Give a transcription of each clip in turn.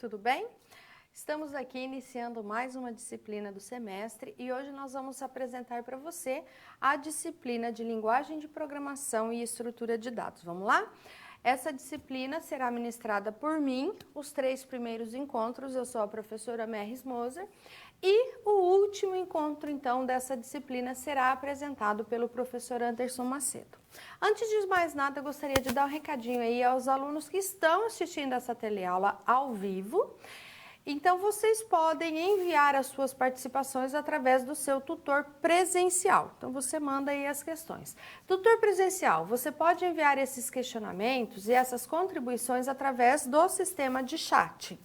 tudo bem? Estamos aqui iniciando mais uma disciplina do semestre e hoje nós vamos apresentar para você a disciplina de linguagem de programação e estrutura de dados. Vamos lá? Essa disciplina será ministrada por mim, os 3 primeiros encontros, eu sou a professora Merris Moser, e o último encontro, então, dessa disciplina será apresentado pelo professor Anderson Macedo. Antes de mais nada, eu gostaria de dar um recadinho aí aos alunos que estão assistindo essa teleaula ao vivo. Então, vocês podem enviar as suas participações através do seu tutor presencial. Então, você manda aí as questões. Tutor presencial, você pode enviar esses questionamentos e essas contribuições através do sistema de chat.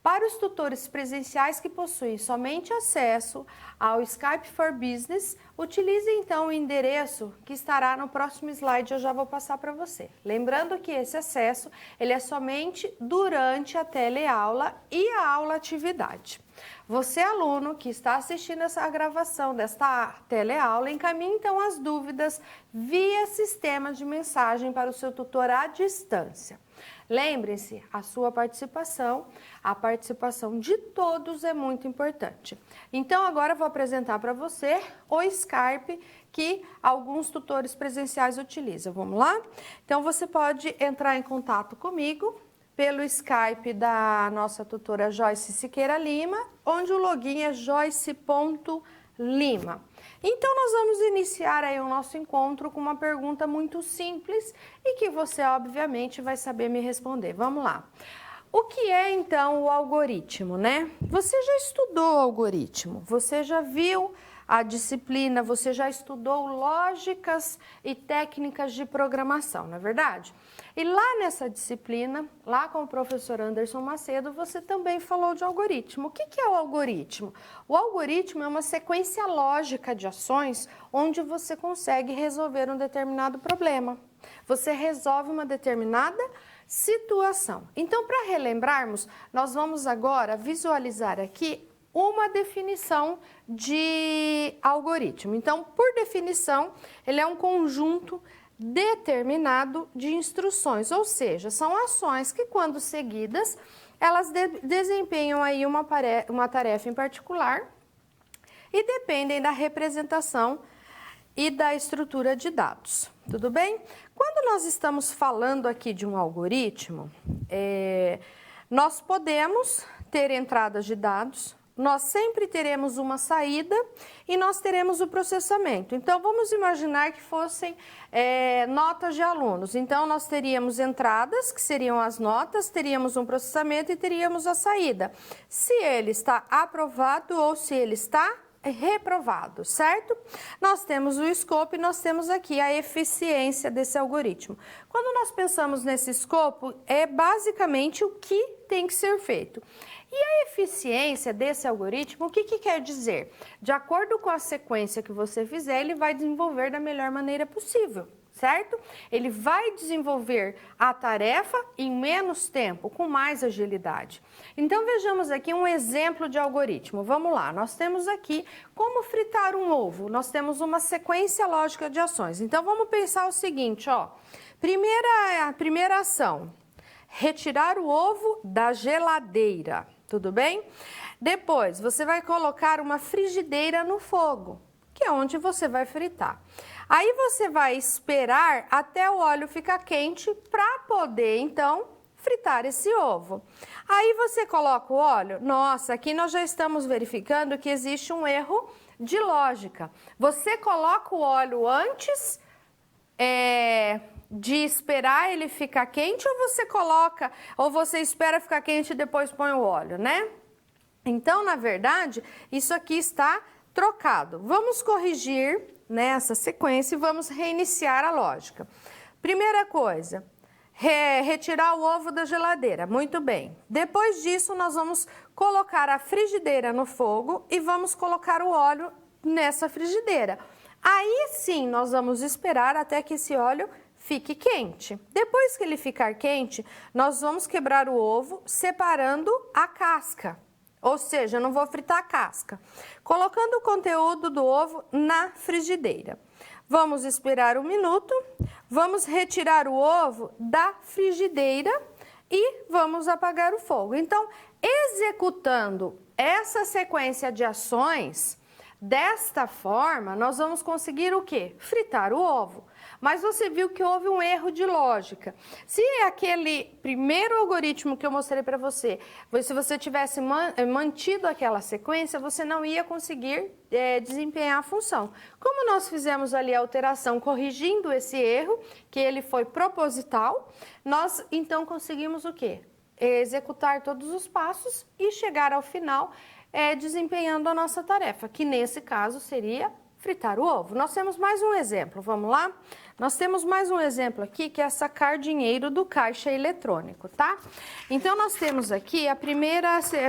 Para os tutores presenciais que possuem somente acesso ao Skype for Business, utilize então o endereço que estará no próximo slide, eu já vou passar para você. Lembrando que esse acesso ele é somente durante a teleaula e a aula atividade. Você, aluno que está assistindo essa gravação desta teleaula, encaminhe então as dúvidas via sistema de mensagem para o seu tutor à distância. Lembre-se, a sua participação, a participação de todos é muito importante. Então, agora eu vou apresentar para você o Skype que alguns tutores presenciais utilizam. Vamos lá? Então, você pode entrar em contato comigo pelo Skype da nossa tutora Joyce Siqueira Lima, onde o login é joyce.lima. Então, nós vamos iniciar aí o nosso encontro com uma pergunta muito simples e que você, obviamente, vai saber me responder. Vamos lá. O que é, então, o algoritmo, né? Você já estudou o algoritmo, você já viu a disciplina, você já estudou lógicas e técnicas de programação, não é verdade? E lá nessa disciplina, lá com o professor Anderson Macedo, você também falou de algoritmo. O que é o algoritmo? O algoritmo é uma sequência lógica de ações onde você consegue resolver um determinado problema. Você resolve uma determinada situação. Então, para relembrarmos, nós vamos agora visualizar aqui uma definição de algoritmo. Então, por definição, ele é um conjunto determinado de instruções, ou seja, são ações que, quando seguidas, elas desempenham aí uma tarefa em particular e dependem da representação e da estrutura de dados. Tudo bem? Quando nós estamos falando aqui de um algoritmo, nós podemos ter entradas de dados, nós sempre teremos uma saída e nós teremos o processamento. Então, vamos imaginar que fossem notas de alunos. Então, nós teríamos entradas, que seriam as notas, teríamos um processamento e teríamos a saída. Se ele está aprovado ou se ele está reprovado, certo? Nós temos o escopo e nós temos aqui a eficiência desse algoritmo. Quando nós pensamos nesse escopo, é basicamente o que tem que ser feito. E a eficiência desse algoritmo, o que quer dizer? De acordo com a sequência que você fizer, ele vai desenvolver da melhor maneira possível, certo? Ele vai desenvolver a tarefa em menos tempo, com mais agilidade. Então, vejamos aqui um exemplo de algoritmo. Vamos lá, nós temos aqui como fritar um ovo. Nós temos uma sequência lógica de ações. Então, vamos pensar o seguinte, ó. Primeira ação, retirar o ovo da geladeira. Tudo bem? Depois, você vai colocar uma frigideira no fogo, que é onde você vai fritar. Aí você vai esperar até o óleo ficar quente para poder, então, fritar esse ovo. Aí você coloca o óleo. Nossa, aqui nós já estamos verificando que existe um erro de lógica. Você coloca o óleo antes de esperar ele ficar quente ou você espera ficar quente e depois põe o óleo, né? Então, na verdade, isso aqui está trocado. Vamos corrigir nessa sequência e vamos reiniciar a lógica. Primeira coisa, retirar o ovo da geladeira. Muito bem. Depois disso, nós vamos colocar a frigideira no fogo e vamos colocar o óleo nessa frigideira. Aí sim, nós vamos esperar até que esse óleo fique quente. Depois que ele ficar quente, nós vamos quebrar o ovo separando a casca. Ou seja, eu não vou fritar a casca. Colocando o conteúdo do ovo na frigideira. Vamos esperar 1 minuto, vamos retirar o ovo da frigideira e vamos apagar o fogo. Então, executando essa sequência de ações, desta forma, nós vamos conseguir o quê? Fritar o ovo. Mas você viu que houve um erro de lógica. Se aquele primeiro algoritmo que eu mostrei para você, se você tivesse mantido aquela sequência, você não ia conseguir desempenhar a função. Como nós fizemos ali a alteração corrigindo esse erro, que ele foi proposital, nós então conseguimos o quê? Executar todos os passos e chegar ao final desempenhando a nossa tarefa, que nesse caso seria fritar o ovo. Nós temos mais um exemplo, vamos lá? Nós temos mais um exemplo aqui, que é sacar dinheiro do caixa eletrônico, tá? Então, nós temos aqui o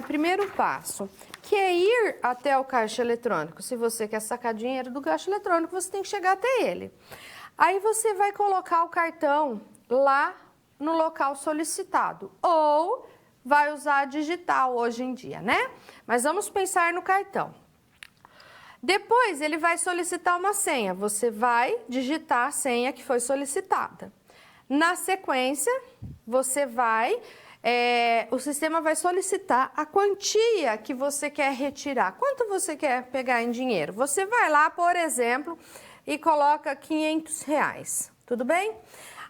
primeiro passo, que é ir até o caixa eletrônico. Se você quer sacar dinheiro do caixa eletrônico, você tem que chegar até ele. Aí, você vai colocar o cartão lá no local solicitado, ou vai usar a digital hoje em dia, né? Mas vamos pensar no cartão. Depois, ele vai solicitar uma senha. Você vai digitar a senha que foi solicitada. Na sequência, você vai... o sistema vai solicitar a quantia que você quer retirar. Quanto você quer pegar em dinheiro? Você vai lá, por exemplo, e coloca R$500. Tudo bem?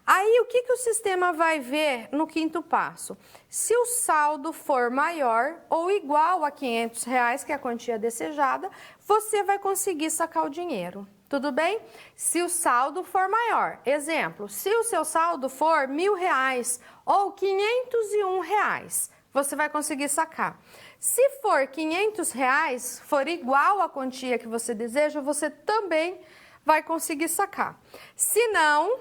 Aí, o que o sistema vai ver no quinto passo? Se o saldo for maior ou igual a R$500, que é a quantia desejada, você vai conseguir sacar o dinheiro. Tudo bem? Se o saldo for maior, exemplo, se o seu saldo for R$1.000 ou R$501, você vai conseguir sacar. Se for R$500, for igual à quantia que você deseja, você também vai conseguir sacar. Se não,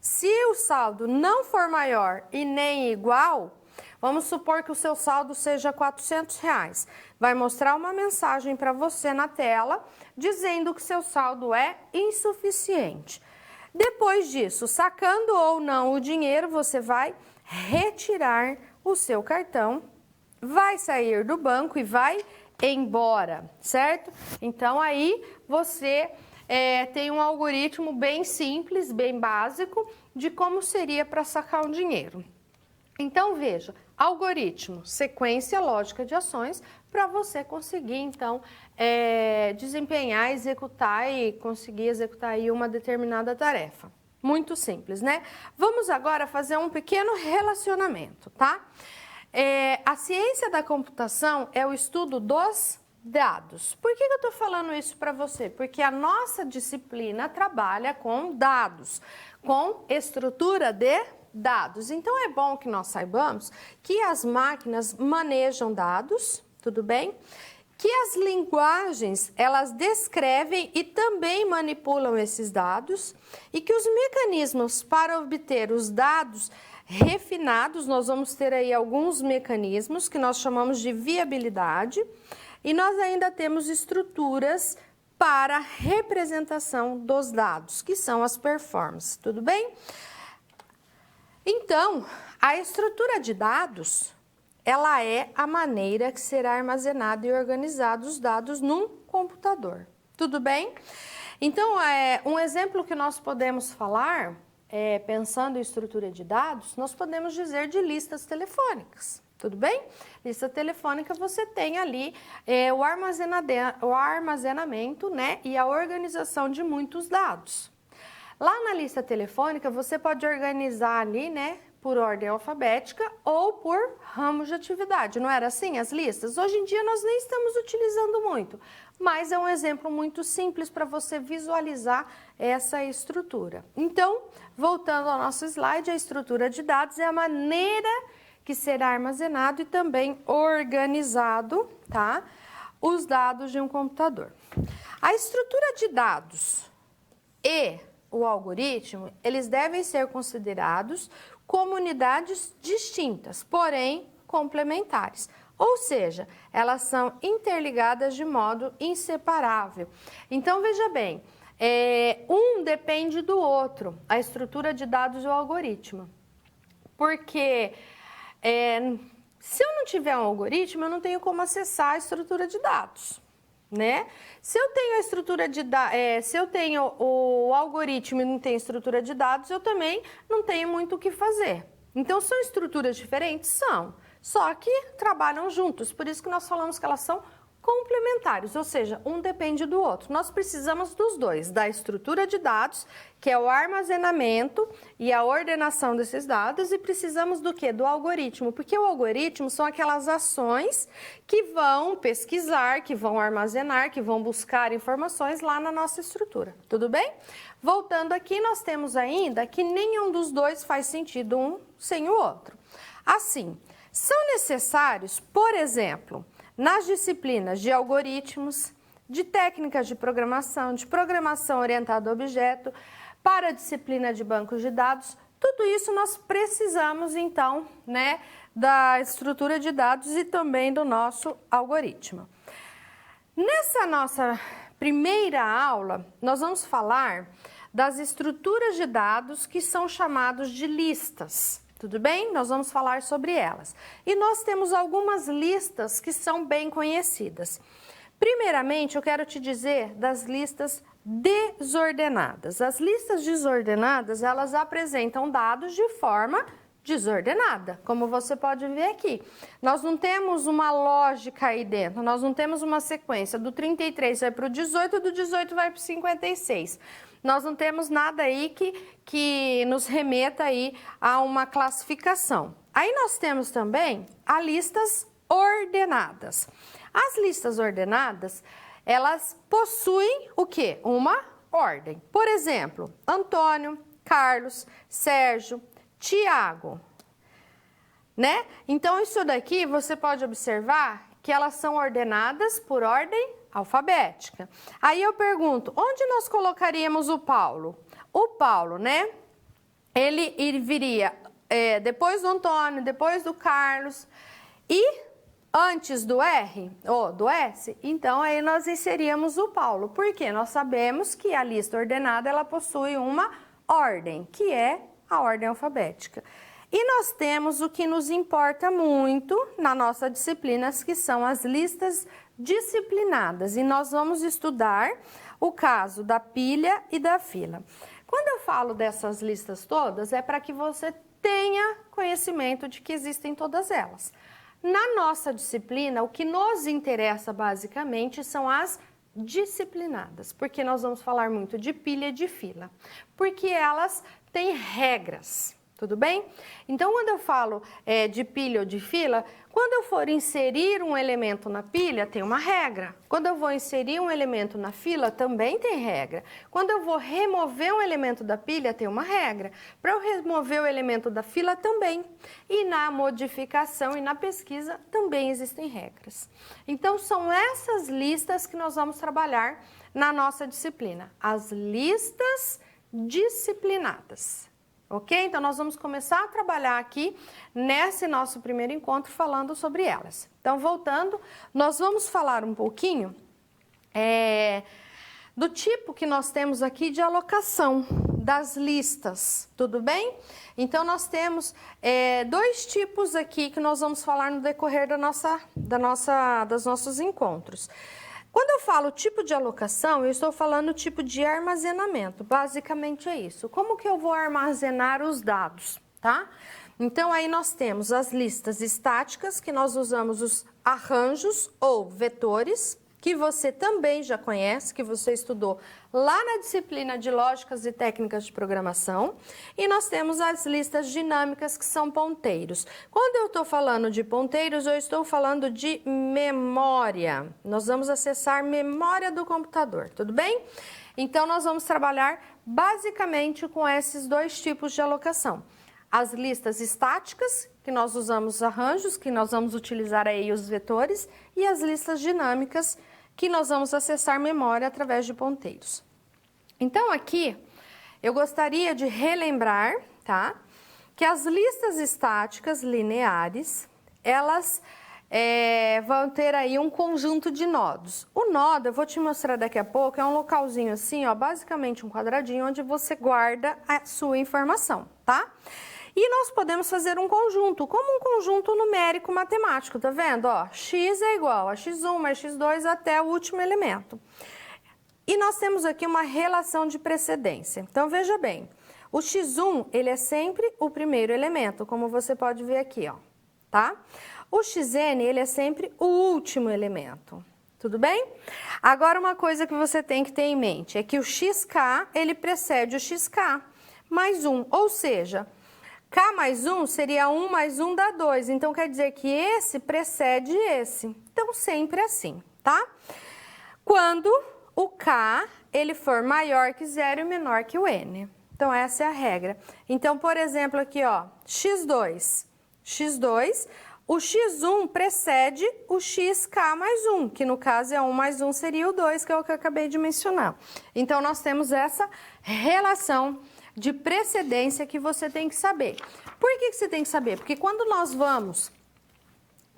se o saldo não for maior e nem igual, vamos supor que o seu saldo seja R$400. Vai mostrar uma mensagem para você na tela dizendo que seu saldo é insuficiente. Depois disso, sacando ou não o dinheiro, você vai retirar o seu cartão, vai sair do banco e vai embora, certo? Então, aí você... tem um algoritmo bem simples, bem básico, de como seria para sacar o dinheiro. Então, veja, algoritmo, sequência lógica de ações, para você conseguir, então, desempenhar, executar e conseguir executar aí uma determinada tarefa. Muito simples, né? Vamos agora fazer um pequeno relacionamento, tá? A ciência da computação é o estudo dos dados. Por que eu estou falando isso para você? Porque a nossa disciplina trabalha com dados, com estrutura de dados. Então, é bom que nós saibamos que as máquinas manejam dados, tudo bem? Que as linguagens, elas descrevem e também manipulam esses dados e que os mecanismos para obter os dados refinados, nós vamos ter aí alguns mecanismos que nós chamamos de viabilidade. E nós ainda temos estruturas para representação dos dados, que são as performances, tudo bem? Então, a estrutura de dados, ela é a maneira que será armazenado e organizado os dados num computador, tudo bem? Então, um exemplo que nós podemos falar, pensando em estrutura de dados, nós podemos dizer de listas telefônicas. Tudo bem? Lista telefônica, você tem ali o armazenamento, né, e a organização de muitos dados. Lá na lista telefônica, você pode organizar ali, né, por ordem alfabética ou por ramos de atividade. Não era assim as listas? Hoje em dia nós nem estamos utilizando muito, mas é um exemplo muito simples para você visualizar essa estrutura. Então, voltando ao nosso slide, a estrutura de dados é a maneira que será armazenado e também organizado, tá? Os dados de um computador. A estrutura de dados e o algoritmo, eles devem ser considerados como unidades distintas, porém complementares. Ou seja, elas são interligadas de modo inseparável. Então, veja bem, um depende do outro, a estrutura de dados e o algoritmo. Porque... se eu não tiver um algoritmo, eu não tenho como acessar a estrutura de dados, né? Se eu tenho a estrutura de se eu tenho o algoritmo e não tenho estrutura de dados, eu também não tenho muito o que fazer, Então, são estruturas diferentes? São, só que trabalham juntos, por isso que nós falamos que elas são complementares, ou seja, um depende do outro. Nós precisamos dos dois, da estrutura de dados, que é o armazenamento e a ordenação desses dados, e precisamos do quê? Do algoritmo, porque o algoritmo são aquelas ações que vão pesquisar, que vão armazenar, que vão buscar informações lá na nossa estrutura, tudo bem? Voltando aqui, nós temos ainda que nenhum dos dois faz sentido um sem o outro. Assim, são necessários, por exemplo, nas disciplinas de algoritmos, de técnicas de programação orientada a objeto, para a disciplina de bancos de dados, tudo isso nós precisamos então, né, da estrutura de dados e também do nosso algoritmo. Nessa nossa primeira aula, nós vamos falar das estruturas de dados que são chamados de listas. Tudo bem? Nós vamos falar sobre elas. E nós temos algumas listas que são bem conhecidas. Primeiramente, eu quero te dizer das listas desordenadas. As listas desordenadas, elas apresentam dados de forma desordenada, como você pode ver aqui. Nós não temos uma lógica aí dentro, nós não temos uma sequência. Do 33 vai para o 18, do 18 vai para o 56. Nós não temos nada aí que nos remeta aí a uma classificação. Aí nós temos também as listas ordenadas. As listas ordenadas, elas possuem o quê? Uma ordem. Por exemplo, Antônio, Carlos, Sérgio, Tiago, né? Então, isso daqui você pode observar que elas são ordenadas por ordem alfabética. Aí eu pergunto, onde nós colocaríamos o Paulo? O Paulo, né? Ele viria depois do Antônio, depois do Carlos e antes do R ou do S, então aí nós inseríamos o Paulo. Por quê? Nós sabemos que a lista ordenada ela possui uma ordem, que é a ordem alfabética. E nós temos o que nos importa muito na nossa disciplina, que são as listas disciplinadas. E nós vamos estudar o caso da pilha e da fila. Quando eu falo dessas listas todas, é para que você tenha conhecimento de que existem todas elas. Na nossa disciplina, o que nos interessa basicamente são as disciplinadas, porque nós vamos falar muito de pilha e de fila, porque elas têm regras. Tudo bem? Então, quando eu falo de pilha ou de fila, quando eu for inserir um elemento na pilha, tem uma regra. Quando eu vou inserir um elemento na fila, também tem regra. Quando eu vou remover um elemento da pilha, tem uma regra. Para eu remover o elemento da fila, também. E na modificação e na pesquisa, também existem regras. Então, são essas listas que nós vamos trabalhar na nossa disciplina. As listas disciplinadas. Ok? Então, nós vamos começar a trabalhar aqui nesse nosso primeiro encontro falando sobre elas. Então, voltando, nós vamos falar um pouquinho do tipo que nós temos aqui de alocação das listas, tudo bem? Então, nós temos dois tipos aqui que nós vamos falar no decorrer dos nossos encontros. Quando eu falo tipo de alocação, eu estou falando tipo de armazenamento. Basicamente é isso. Como que eu vou armazenar os dados, tá? Então, aí nós temos as listas estáticas, que nós usamos os arranjos ou vetores, que você também já conhece, que você estudou lá na disciplina de lógicas e técnicas de programação. E nós temos as listas dinâmicas, que são ponteiros. Quando eu estou falando de ponteiros, eu estou falando de memória. Nós vamos acessar memória do computador, tudo bem? Então, nós vamos trabalhar basicamente com esses dois tipos de alocação. As listas estáticas, que nós usamos arranjos, que nós vamos utilizar aí os vetores, e as listas dinâmicas, que nós vamos acessar memória através de ponteiros. Então, aqui, eu gostaria de relembrar, tá? Que as listas estáticas lineares, elas vão ter aí um conjunto de nodos. O nodo, eu vou te mostrar daqui a pouco, é um localzinho assim, ó, basicamente um quadradinho, onde você guarda a sua informação, tá? E nós podemos fazer um conjunto, como um conjunto numérico matemático, tá vendo? Ó, x é igual a x1 mais x2 até o último elemento. E nós temos aqui uma relação de precedência. Então, veja bem, O x1, ele é sempre o primeiro elemento, como você pode ver aqui, ó, tá? O xn, ele é sempre o último elemento, tudo bem? Agora, uma coisa que você tem que ter em mente é que o xk, ele precede o xk mais 1, ou seja, k mais 1 seria 1 mais 1 dá 2, então quer dizer que esse precede esse. Então, sempre assim, tá? Quando o k, ele for maior que 0 e menor que o n. Então, essa é a regra. Então, por exemplo, aqui, ó, x2, o x1 precede o xk mais 1, que no caso é 1 mais 1 seria o 2, que é o que eu acabei de mencionar. Então, nós temos essa relação de precedência que você tem que saber. Por que você tem que saber? Porque quando nós vamos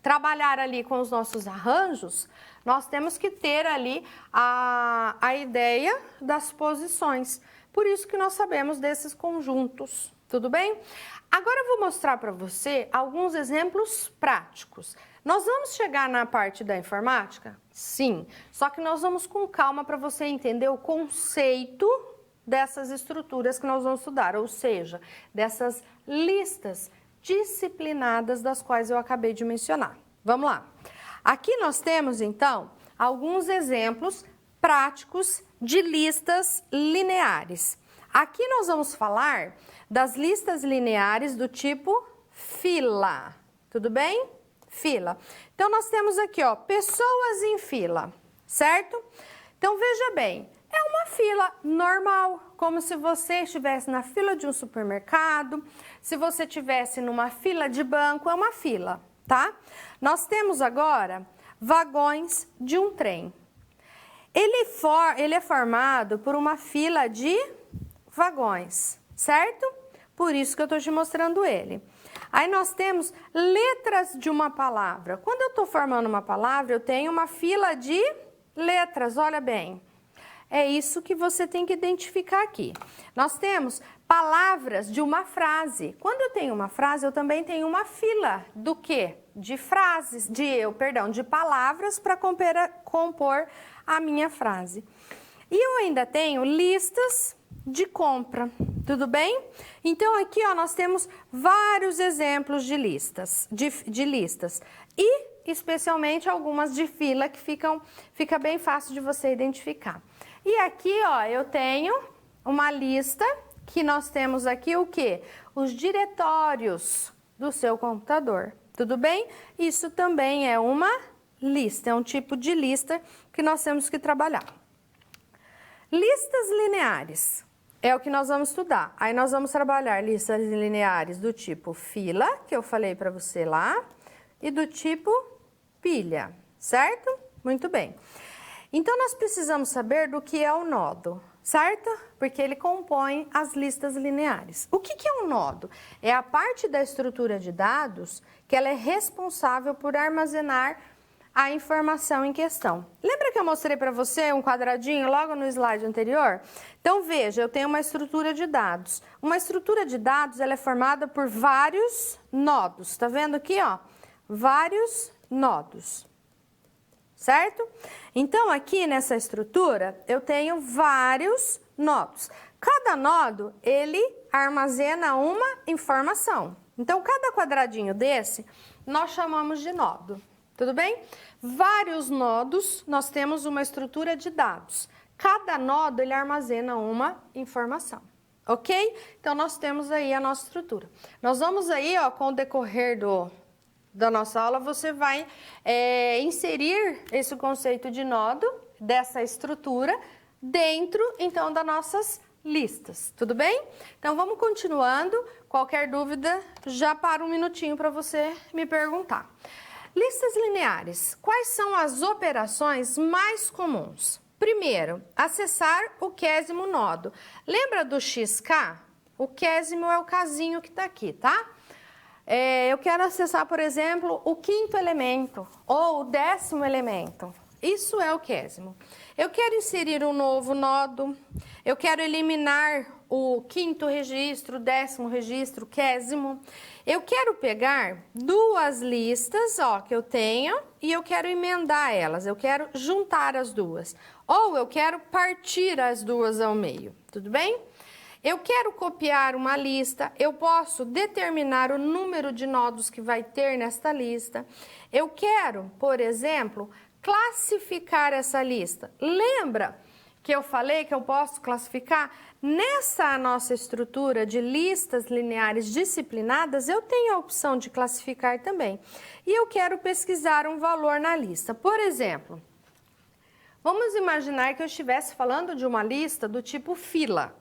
trabalhar ali com os nossos arranjos, nós temos que ter ali a ideia das posições. Por isso que nós sabemos desses conjuntos, tudo bem? Agora eu vou mostrar para você alguns exemplos práticos. Nós vamos chegar na parte da informática? Sim, só que nós vamos com calma para você entender o conceito dessas estruturas que nós vamos estudar, ou seja, dessas listas disciplinadas das quais eu acabei de mencionar. Vamos lá. Aqui nós temos, então, alguns exemplos práticos de listas lineares. Aqui nós vamos falar das listas lineares do tipo fila, tudo bem? Fila. Então, nós temos aqui, ó, pessoas em fila, certo? Então, veja bem, é uma fila normal, como se você estivesse na fila de um supermercado, se você estivesse numa fila de banco, é uma fila, tá? Nós temos agora vagões de um trem. Ele é formado por uma fila de vagões, certo? Por isso que eu estou te mostrando ele. Aí nós temos letras de uma palavra. Quando eu estou formando uma palavra, eu tenho uma fila de letras, olha bem. É isso que você tem que identificar aqui. Nós temos palavras de uma frase. Quando eu tenho uma frase, eu também tenho uma fila do quê? De frases, de palavras para compor a minha frase. E eu ainda tenho listas de compra, tudo bem? Então, aqui, ó, nós temos vários exemplos de listas, de listas. E, especialmente, algumas de fila que fica bem fácil de você identificar. E aqui, ó, eu tenho uma lista que nós temos aqui o quê? Os diretórios do seu computador, tudo bem? Isso também é uma lista, é um tipo de lista que nós temos que trabalhar. Listas lineares é o que nós vamos estudar. Aí nós vamos trabalhar listas lineares do tipo fila, que eu falei para você lá, e do tipo pilha, certo? Muito bem. Então, nós precisamos saber do que é o nodo, certo? Porque ele compõe as listas lineares. O que é um nodo? É a parte da estrutura de dados que ela é responsável por armazenar a informação em questão. Lembra que eu mostrei para você um quadradinho logo no slide anterior? Então, veja, eu tenho uma estrutura de dados. Uma estrutura de dados, ela é formada por vários nodos. Tá vendo aqui, ó? Vários nodos. Certo? Então, aqui nessa estrutura, eu tenho vários nodos. Cada nodo, ele armazena uma informação. Então, cada quadradinho desse, nós chamamos de nodo. Tudo bem? Vários nodos, nós temos uma estrutura de dados. Cada nodo, ele armazena uma informação. Ok? Então, nós temos aí a nossa estrutura. Nós vamos aí, ó, com o decorrer da nossa aula, você vai inserir esse conceito de nodo, dessa estrutura, dentro, então, das nossas listas, tudo bem? Então, vamos continuando. Qualquer dúvida, já para um minutinho para você me perguntar. Listas lineares. Quais são as operações mais comuns? Primeiro, acessar o quésimo nodo. Lembra do XK? O quésimo é o casinho que está aqui, tá? Eu quero acessar, por exemplo, o quinto elemento ou o 10º elemento. Isso é o quésimo. Eu quero inserir um novo nodo, eu quero eliminar o quinto registro, o 10º registro, o quésimo. Eu quero pegar duas listas, ó, que eu tenho e eu quero emendar elas, eu quero juntar as duas. Ou eu quero partir as duas ao meio, tudo bem? Eu quero copiar uma lista, eu posso determinar o número de nodos que vai ter nesta lista. Eu quero, por exemplo, classificar essa lista. Lembra que eu falei que eu posso classificar? Nessa nossa estrutura de listas lineares disciplinadas, eu tenho a opção de classificar também. E eu quero pesquisar um valor na lista. Por exemplo, vamos imaginar que eu estivesse falando de uma lista do tipo fila.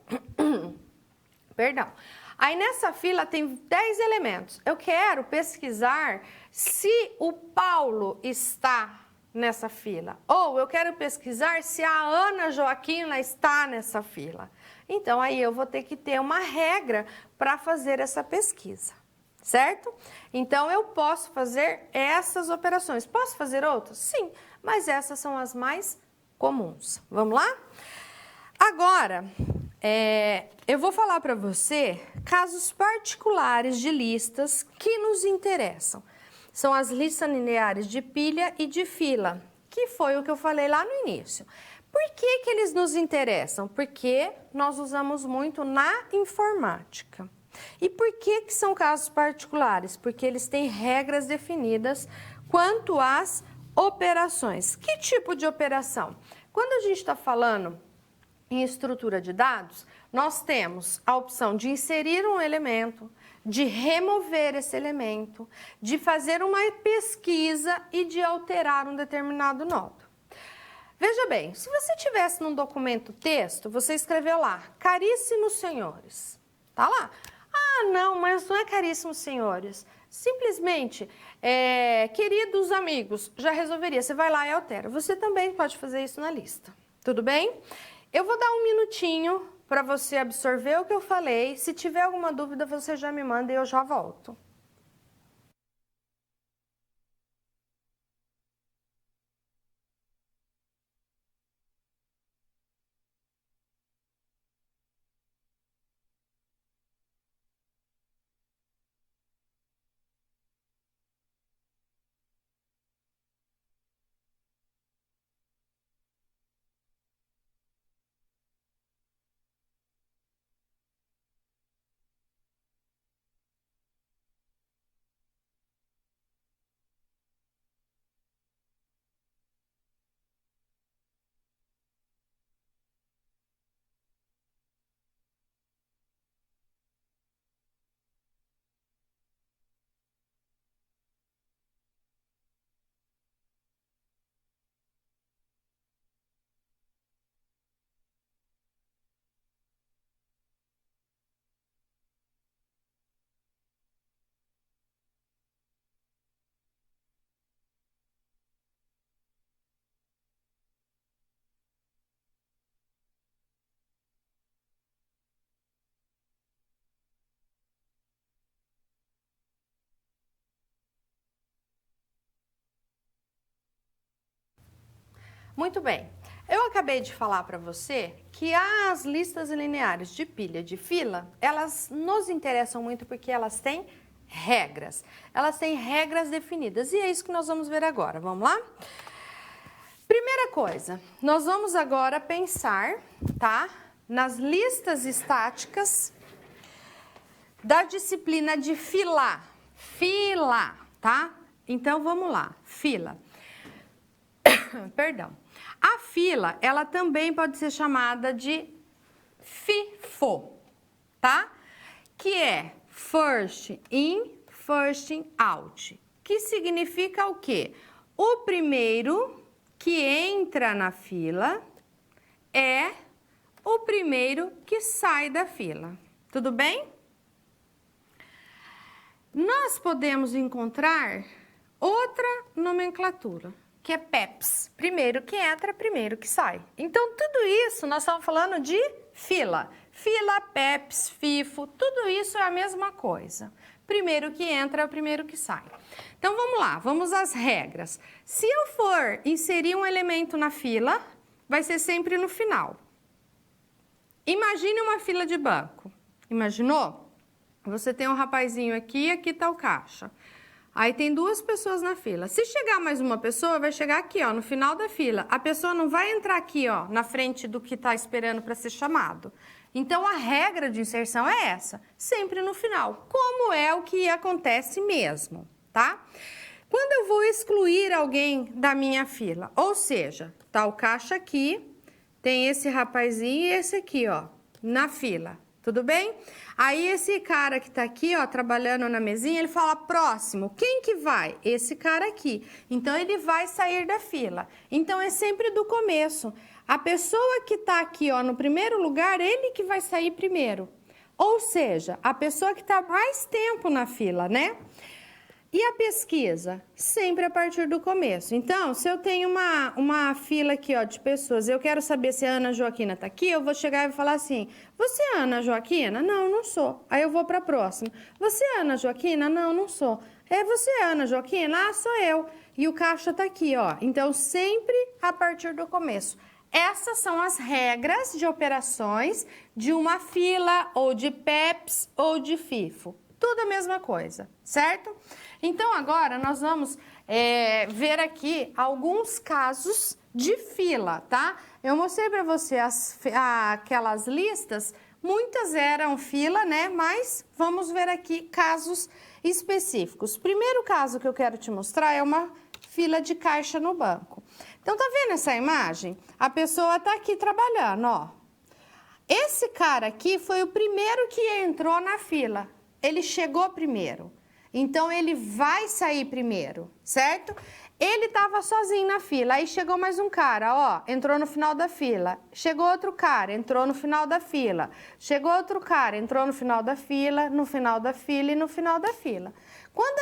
Perdão. Aí nessa fila tem 10 elementos. Eu quero pesquisar se o Paulo está nessa fila. Ou eu quero pesquisar se a Ana Joaquina está nessa fila. Então, aí eu vou ter que ter uma regra para fazer essa pesquisa, certo? Então, eu posso fazer essas operações. Posso fazer outras? Sim, mas essas são as mais comuns. Vamos lá? Agora, eu vou falar para você casos particulares de listas que nos interessam. São as listas lineares de pilha e de fila, que foi o que eu falei lá no início. Por que que eles nos interessam? Porque nós usamos muito na informática. E por que que são casos particulares? Porque eles têm regras definidas quanto às operações. Que tipo de operação? Quando a gente está falando em estrutura de dados, nós temos a opção de inserir um elemento, de remover esse elemento, de fazer uma pesquisa e de alterar um determinado nodo. Veja bem, se você tivesse num documento texto, você escreveu lá, caríssimos senhores, tá lá. Ah, não, mas não é caríssimos senhores, simplesmente, queridos amigos, já resolveria, você vai lá e altera. Você também pode fazer isso na lista, tudo bem? Eu vou dar um minutinho para você absorver o que eu falei, se tiver alguma dúvida você já me manda e eu já volto. Muito bem, eu acabei de falar para você que as listas lineares de pilha de fila, elas nos interessam muito porque elas têm regras. Elas têm regras definidas e é isso que nós vamos ver agora. Vamos lá? Primeira coisa, nós vamos agora pensar, tá, nas listas estáticas da disciplina de fila. Fila, tá? Então, vamos lá. Fila. Perdão. A fila, ela também pode ser chamada de FIFO, tá? Que é first in, first out. Que significa o quê? O primeiro que entra na fila é o primeiro que sai da fila. Tudo bem? Nós podemos encontrar outra nomenclatura, que é PEPs. Primeiro que entra, primeiro que sai. Então, tudo isso nós estamos falando de fila. Fila, PEPs, FIFO, tudo isso é a mesma coisa. Primeiro que entra, primeiro que sai. Então, vamos lá, vamos às regras. Se eu for inserir um elemento na fila, vai ser sempre no final. Imagine uma fila de banco. Imaginou? Você tem um rapazinho aqui, aqui está o caixa. Aí tem duas pessoas na fila. Se chegar mais uma pessoa, vai chegar aqui, ó, no final da fila. A pessoa não vai entrar aqui, ó, na frente do que está esperando para ser chamado. Então, a regra de inserção é essa, sempre no final, como é o que acontece mesmo, tá? Quando eu vou excluir alguém da minha fila, ou seja, tá o caixa aqui, tem esse rapazinho e esse aqui, ó, na fila, tudo bem? Aí esse cara que tá aqui, ó, trabalhando na mesinha, ele fala próximo, quem que vai? Esse cara aqui. Então, ele vai sair da fila. Então, é sempre do começo. A pessoa que tá aqui, ó, no primeiro lugar, ele que vai sair primeiro. Ou seja, a pessoa que tá mais tempo na fila, né? E a pesquisa? Sempre a partir do começo. Então, se eu tenho uma fila aqui, ó, de pessoas, eu quero saber se a Ana Joaquina tá aqui, eu vou chegar e vou falar assim, você é a Ana Joaquina? Não, não sou. Aí eu vou para a próxima. Você é a Ana Joaquina? Não, não sou. Você é a Ana Joaquina? Ah, sou eu. E o caixa tá aqui, ó. Então, sempre a partir do começo. Essas são as regras de operações de uma fila, ou de PEPs, ou de FIFO. Tudo a mesma coisa, certo? Então, agora nós vamos ver aqui alguns casos de fila, tá? Eu mostrei para você aquelas listas, muitas eram fila, né? Mas vamos ver aqui casos específicos. O primeiro caso que eu quero te mostrar é uma fila de caixa no banco. Então, tá vendo essa imagem? A pessoa tá aqui trabalhando, ó. Esse cara aqui foi o primeiro que entrou na fila. Ele chegou primeiro, então ele vai sair primeiro, certo? Ele estava sozinho na fila, aí chegou mais um cara, ó, entrou no final da fila. Chegou outro cara, entrou no final da fila. Chegou outro cara, entrou no final da fila, no final da fila e no final da fila. Quando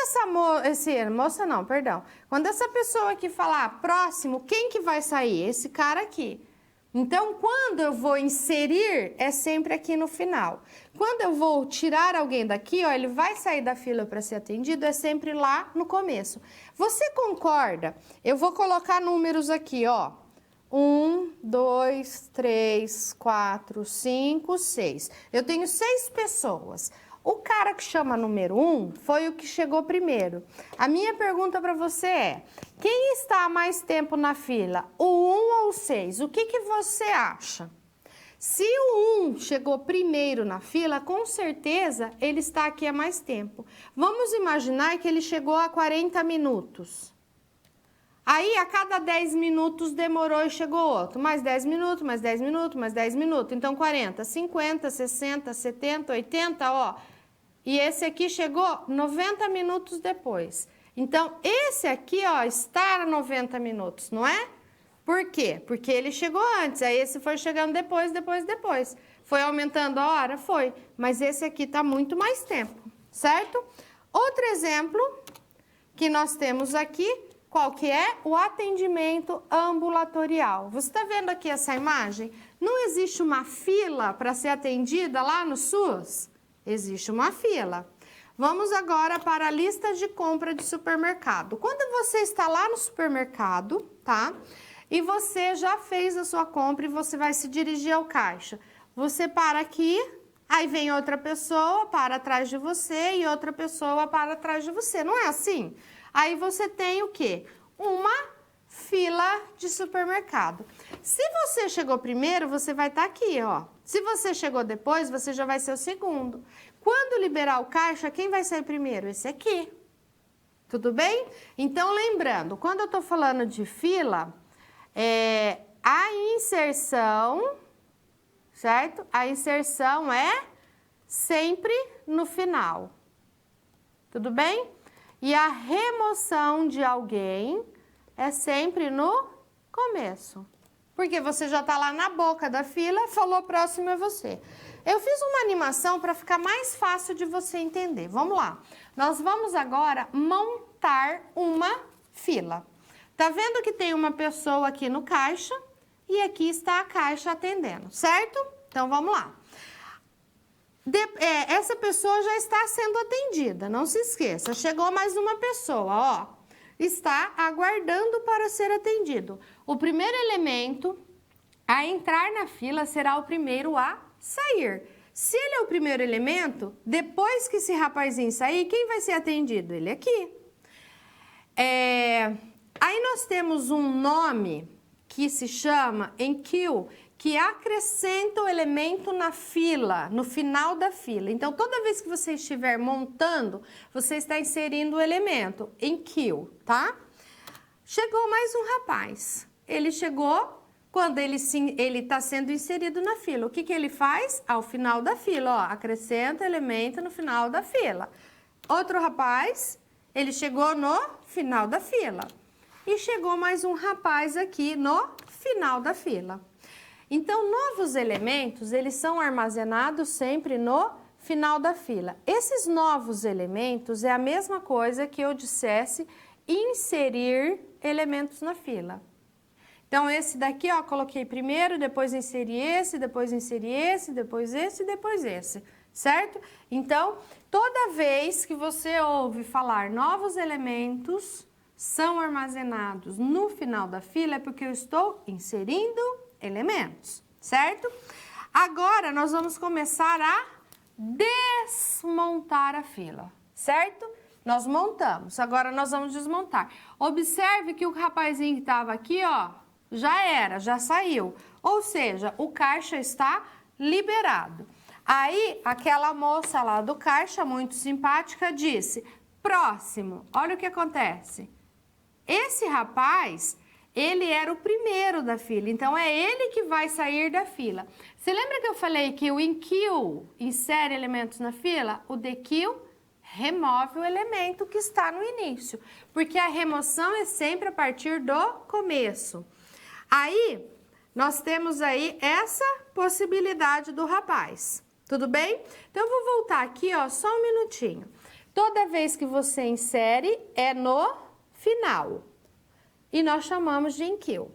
quando essa pessoa aqui falar próximo, quem que vai sair? Esse cara aqui. Então, quando eu vou inserir, é sempre aqui no final. Quando eu vou tirar alguém daqui, ó, ele vai sair da fila para ser atendido, é sempre lá no começo. Você concorda? Eu vou colocar números aqui, ó. 1, 2, 3, 4, 5, 6. Eu tenho 6 pessoas. O cara que chama número 1 foi o que chegou primeiro. A minha pergunta para você é, quem está há mais tempo na fila, o 1 ou o 6? O que você acha? Se o 1 chegou primeiro na fila, com certeza ele está aqui há mais tempo. Vamos imaginar que ele chegou a 40 minutos. Aí, a cada 10 minutos demorou e chegou outro. Mais 10 minutos, mais 10 minutos, mais 10 minutos. Então, 40, 50, 60, 70, 80, ó. E esse aqui chegou 90 minutos depois. Então, esse aqui, ó, está a 90 minutos, não é? Por quê? Porque ele chegou antes, aí esse foi chegando depois. Foi aumentando a hora? Foi. Mas esse aqui está muito mais tempo, certo? Outro exemplo que nós temos aqui, qual que é? O atendimento ambulatorial. Você está vendo aqui essa imagem? Não existe uma fila para ser atendida lá no SUS? Existe uma fila. Vamos agora para a lista de compra de supermercado. Quando você está lá no supermercado, tá? E você já fez a sua compra e você vai se dirigir ao caixa. Você para aqui, aí vem outra pessoa para atrás de você e outra pessoa para atrás de você. Não é assim? Aí você tem o quê? Uma fila de supermercado. Se você chegou primeiro, você vai estar aqui, ó. Se você chegou depois, você já vai ser o segundo. Quando liberar o caixa, quem vai sair primeiro? Esse aqui. Tudo bem? Então, lembrando, quando eu tô falando de fila, a inserção, certo? A inserção é sempre no final. Tudo bem? E a remoção de alguém é sempre no começo. Porque você já está lá na boca da fila, falou próximo é você. Eu fiz uma animação para ficar mais fácil de você entender. Vamos lá. Nós vamos agora montar uma fila. Tá vendo que tem uma pessoa aqui no caixa e aqui está a caixa atendendo, certo? Então, vamos lá. Essa pessoa já está sendo atendida, não se esqueça. Chegou mais uma pessoa, ó. Está aguardando para ser atendido. O primeiro elemento a entrar na fila será o primeiro a sair. Se ele é o primeiro elemento, depois que esse rapazinho sair, quem vai ser atendido? Ele aqui. Aí nós temos um nome que se chama queue, que acrescenta o elemento na fila, no final da fila. Então, toda vez que você estiver montando, você está inserindo o elemento em queue, tá? Chegou mais um rapaz. Ele chegou quando ele está sendo inserido na fila. O que ele faz? Ao final da fila, ó, acrescenta elemento no final da fila. Outro rapaz, ele chegou no final da fila. E chegou mais um rapaz aqui no final da fila. Então, novos elementos, eles são armazenados sempre no final da fila. Esses novos elementos é a mesma coisa que eu dissesse inserir elementos na fila. Então, esse daqui, ó, coloquei primeiro, depois inseri esse, depois inseri esse, depois esse e depois esse, certo? Então, toda vez que você ouve falar novos elementos são armazenados no final da fila, é porque eu estou inserindo elementos, certo? Agora, nós vamos começar a desmontar a fila, certo? Nós montamos, agora nós vamos desmontar. Observe que o rapazinho que estava aqui, ó, já saiu. Ou seja, o caixa está liberado. Aí, aquela moça lá do caixa, muito simpática, disse, próximo, olha o que acontece. Esse rapaz, ele era o primeiro da fila, então é ele que vai sair da fila. Você lembra que eu falei que o InQueue insere elementos na fila? O DQueue remove o elemento que está no início, porque a remoção é sempre a partir do começo. Aí, nós temos aí essa possibilidade do rapaz, tudo bem? Então, eu vou voltar aqui, ó, só um minutinho. Toda vez que você insere, é no final, e nós chamamos de InQueue.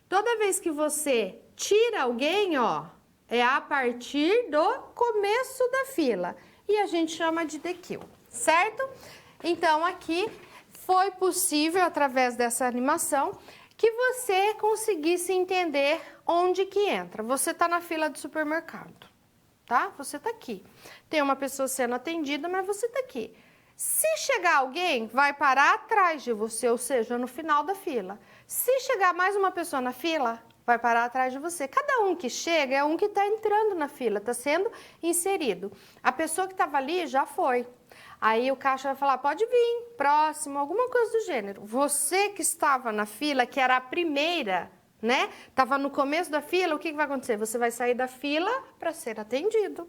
Toda vez que você tira alguém, ó, é a partir do começo da fila, e a gente chama de DQueue, certo? Então, aqui foi possível, através dessa animação, que você conseguisse entender onde que entra. Você está na fila do supermercado, tá? Você está aqui. Tem uma pessoa sendo atendida, mas você está aqui. Se chegar alguém, vai parar atrás de você, ou seja, no final da fila. Se chegar mais uma pessoa na fila, vai parar atrás de você. Cada um que chega é um que está entrando na fila, está sendo inserido. A pessoa que estava ali já foi. Aí o caixa vai falar, pode vir, próximo, alguma coisa do gênero. Você que estava na fila, que era a primeira, né? Estava no começo da fila, o que vai acontecer? Você vai sair da fila para ser atendido.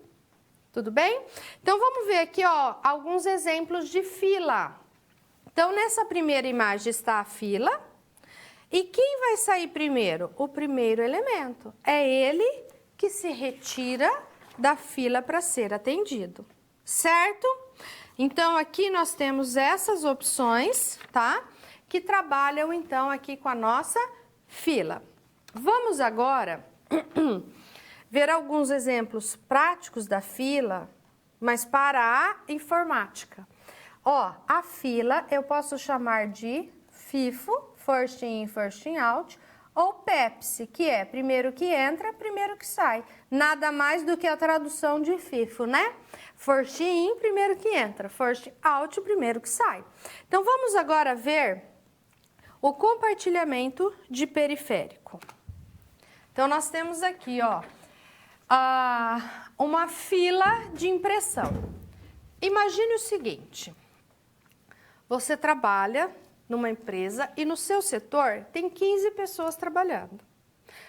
Tudo bem? Então, vamos ver aqui, ó, alguns exemplos de fila. Então, nessa primeira imagem está a fila. E quem vai sair primeiro? O primeiro elemento. É ele que se retira da fila para ser atendido, certo? Então, aqui nós temos essas opções, tá? Que trabalham, então, aqui com a nossa fila. Vamos agora ver alguns exemplos práticos da fila, mas para a informática. Ó, a fila eu posso chamar de FIFO, First In, First Out, ou Pepsi, que é primeiro que entra, primeiro que sai. Nada mais do que a tradução de FIFO, né? First In, primeiro que entra. First Out, primeiro que sai. Então, vamos agora ver o compartilhamento de periférico. Então, nós temos aqui, ó, uma fila de impressão. Imagine o seguinte, você trabalha numa empresa e no seu setor tem 15 pessoas trabalhando.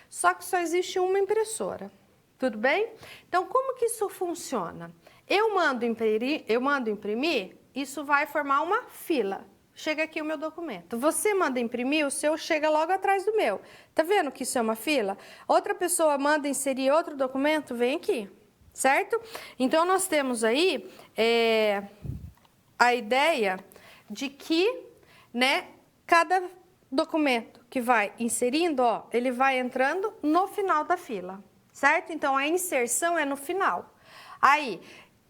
Só que só existe uma impressora, tudo bem? Então, como que isso funciona? Eu mando imprimir, isso vai formar uma fila. Chega aqui o meu documento. Você manda imprimir, o seu chega logo atrás do meu. Tá vendo que isso é uma fila? Outra pessoa manda inserir outro documento, vem aqui, certo? Então, nós temos aí a ideia de que, né, cada documento que vai inserindo, ó, ele vai entrando no final da fila, certo? Então, a inserção é no final. Aí,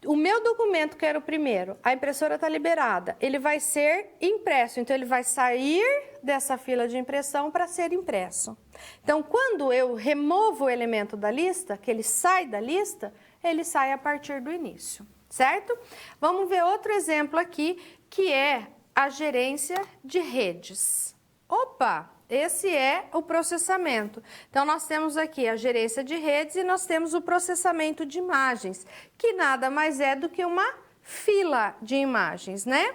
o meu documento, que era o primeiro, a impressora está liberada, ele vai ser impresso, então ele vai sair dessa fila de impressão para ser impresso. Então, quando eu removo o elemento da lista, que ele sai da lista, ele sai a partir do início, certo? Vamos ver outro exemplo aqui, que é a gerência de redes. Opa, Esse é o processamento. Então, nós temos aqui a gerência de redes e nós temos o processamento de imagens, que nada mais é do que uma fila de imagens, né?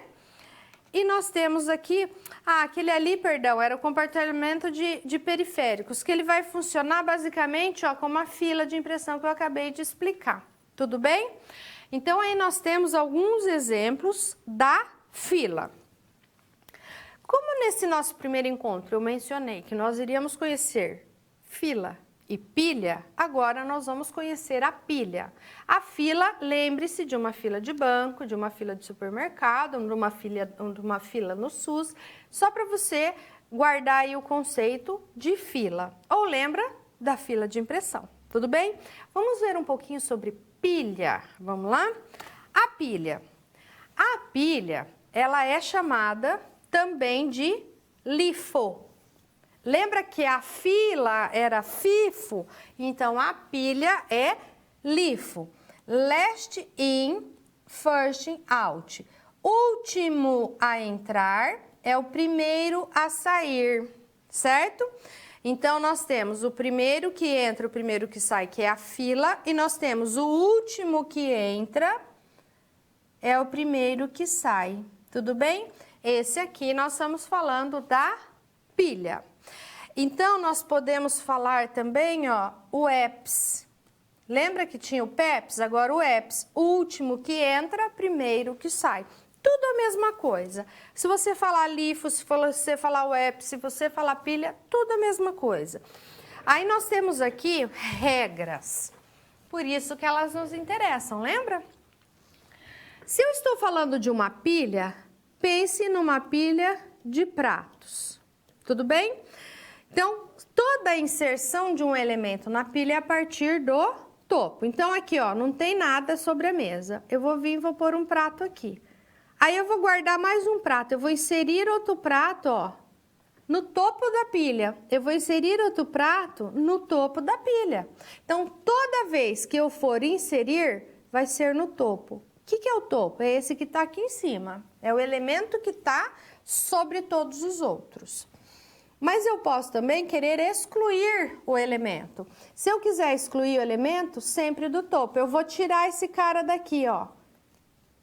E nós temos aqui, aquele ali, perdão, era o compartilhamento de periféricos, que ele vai funcionar basicamente como uma fila de impressão que eu acabei de explicar. Tudo bem? Então, aí nós temos alguns exemplos da fila. Como nesse nosso primeiro encontro eu mencionei que nós iríamos conhecer fila e pilha, agora nós vamos conhecer a pilha. A fila, lembre-se de uma fila de banco, de uma fila de supermercado, de uma fila no SUS, só para você guardar aí o conceito de fila. Ou lembra da fila de impressão, tudo bem? Vamos ver um pouquinho sobre pilha, vamos lá? A pilha, ela é chamada também de LIFO. Lembra que a fila era FIFO? Então, a pilha é LIFO. Last in, first out. Último a entrar é o primeiro a sair, certo? Então, nós temos o primeiro que entra, o primeiro que sai, que é a fila, e nós temos o último que entra, é o primeiro que sai, tudo bem? Esse aqui nós estamos falando da pilha. Então, nós podemos falar também, o EPS. Lembra que tinha o PEPS? Agora o EPS, o último que entra, primeiro que sai. Tudo a mesma coisa. Se você falar LIFO, se você falar o EPS, se você falar pilha, tudo a mesma coisa. Aí nós temos aqui regras. Por isso que elas nos interessam, lembra? Se eu estou falando de uma pilha, pense numa pilha de pratos. Tudo bem? Então, toda a inserção de um elemento na pilha é a partir do topo. Então, aqui, não tem nada sobre a mesa. Eu vou vir e vou pôr um prato aqui. Aí, eu vou guardar mais um prato. Eu vou inserir outro prato, no topo da pilha. Eu vou inserir outro prato no topo da pilha. Então, toda vez que eu for inserir, vai ser no topo. O que é o topo? É esse que está aqui em cima. É o elemento que está sobre todos os outros. Mas eu posso também querer excluir o elemento. Se eu quiser excluir o elemento, sempre do topo. Eu vou tirar esse cara daqui,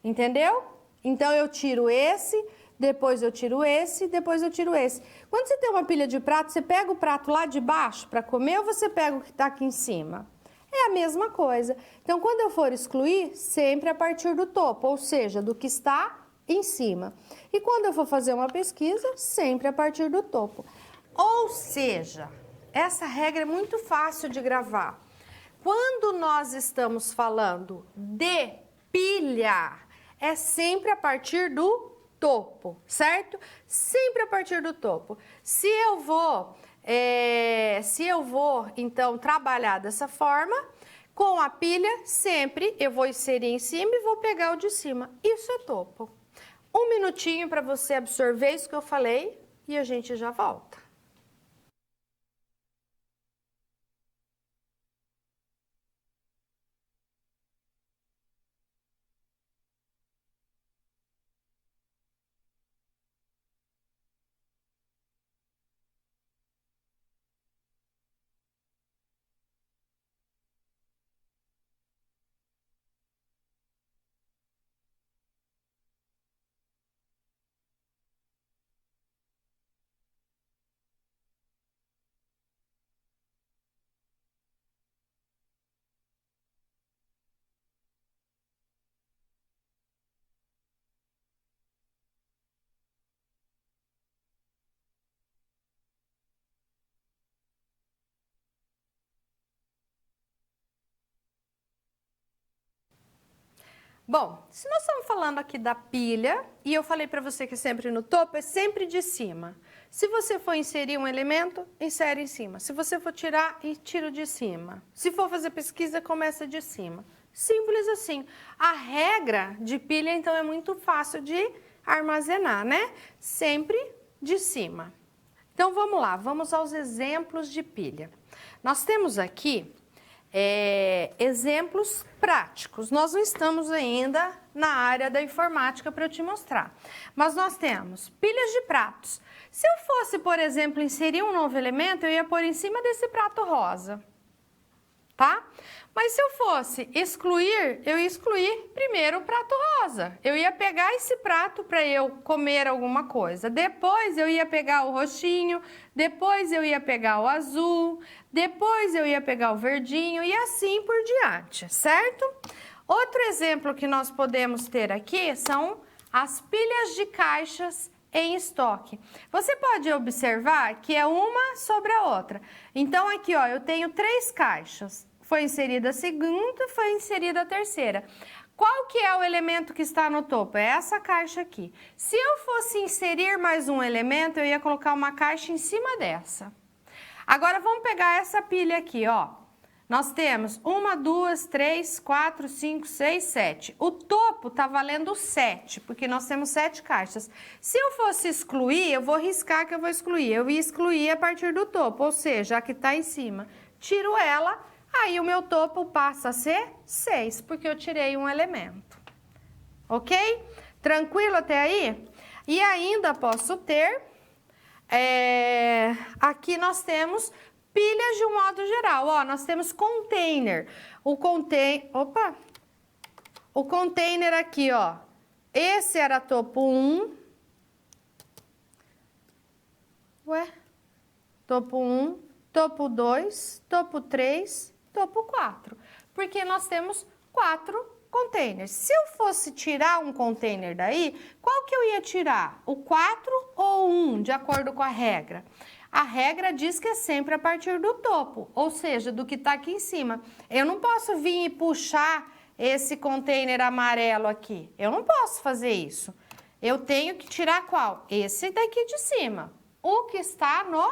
Entendeu? Então, eu tiro esse, depois eu tiro esse, depois eu tiro esse. Quando você tem uma pilha de prato, você pega o prato lá de baixo para comer ou você pega o que está aqui em cima? É a mesma coisa. Então, quando eu for excluir, sempre a partir do topo, ou seja, do que está em cima. E quando eu for fazer uma pesquisa, sempre a partir do topo. Ou seja, essa regra é muito fácil de gravar. Quando nós estamos falando de pilha, é sempre a partir do topo, certo? Sempre a partir do topo. Se eu vou, então, trabalhar dessa forma, com a pilha, sempre eu vou inserir em cima e vou pegar o de cima. Isso é topo. Um minutinho para você absorver isso que eu falei e a gente já volta. Bom, se nós estamos falando aqui da pilha, e eu falei para você que sempre no topo, é sempre de cima. Se você for inserir um elemento, insere em cima. Se você for tirar, tira de cima. Se for fazer pesquisa, começa de cima. Simples assim. A regra de pilha, então, é muito fácil de armazenar, né? Sempre de cima. Então, vamos lá, vamos aos exemplos de pilha. Nós temos aqui exemplos práticos. Nós não estamos ainda na área da informática para eu te mostrar. Mas nós temos pilhas de pratos. Se eu fosse, por exemplo, inserir um novo elemento, eu ia pôr em cima desse prato rosa, tá? Mas se eu fosse excluir, eu ia excluir primeiro o prato rosa. Eu ia pegar esse prato para eu comer alguma coisa. Depois eu ia pegar o roxinho, depois eu ia pegar o azul, depois eu ia pegar o verdinho e assim por diante, certo? Outro exemplo que nós podemos ter aqui são as pilhas de caixas em estoque. Você pode observar que é uma sobre a outra. Então aqui, ó, eu tenho 3 caixas. Foi inserida a segunda, foi inserida a terceira. Qual que é o elemento que está no topo? É essa caixa aqui. Se eu fosse inserir mais um elemento, eu ia colocar uma caixa em cima dessa. Agora vamos pegar essa pilha aqui, ó. Nós temos 1, 2, 3, 4, 5, 6, 7. O topo tá valendo 7, porque nós temos 7 caixas. Se eu fosse excluir, eu vou riscar que eu vou excluir. Eu ia excluir a partir do topo, ou seja, a que tá em cima. Tiro ela, aí o meu topo passa a ser 6, porque eu tirei um elemento. Ok? Tranquilo até aí? E ainda posso ter... aqui nós temos... pilhas de um modo geral, ó, nós temos container. O container aqui, ó, esse era topo 1. Topo 1, topo 2, topo 3, topo 4. Porque nós temos 4 containers. Se eu fosse tirar um container daí, qual que eu ia tirar? O 4 ou o 1, de acordo com a regra? A regra diz que é sempre a partir do topo, ou seja, do que está aqui em cima. Eu não posso vir e puxar esse container amarelo aqui. Eu não posso fazer isso. Eu tenho que tirar qual? Esse daqui de cima, o que está no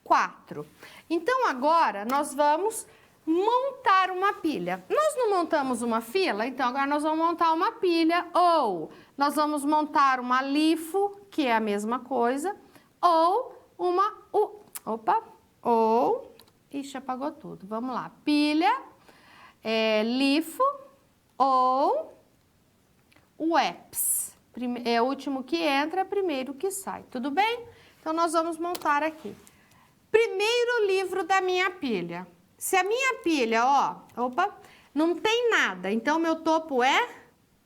4. Então, agora, nós vamos montar uma pilha. Nós não montamos uma fila, então agora nós vamos montar uma pilha, ou nós vamos montar uma LIFO, que é a mesma coisa, ou ixi, apagou tudo. Vamos lá. Pilha, LIFO ou WEPS. É o último que entra, primeiro que sai. Tudo bem? Então, nós vamos montar aqui. Primeiro livro da minha pilha. Se a minha pilha, não tem nada, então meu topo é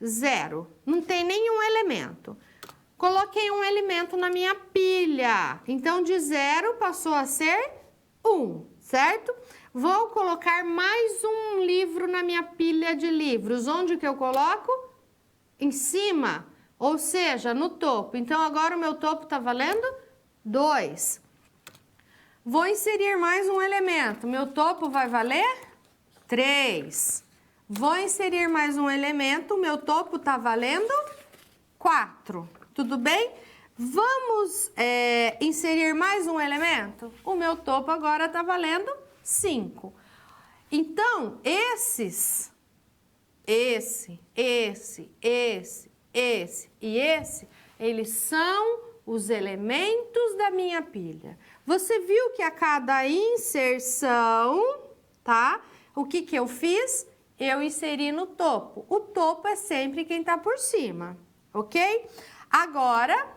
0. Não tem nenhum elemento. Coloquei um elemento na minha pilha, então de 0 passou a ser 1, certo? Vou colocar mais um livro na minha pilha de livros. Onde que eu coloco? Em cima, ou seja, no topo. Então agora o meu topo tá valendo 2. Vou inserir mais um elemento. Meu topo vai valer 3. Vou inserir mais um elemento. Meu topo tá valendo 4. Tudo bem? Vamos inserir mais um elemento? O meu topo agora está valendo 5. Então, esse e esse, eles são os elementos da minha pilha. Você viu que a cada inserção, tá? O que eu fiz? Eu inseri no topo. O topo é sempre quem está por cima, ok? Agora,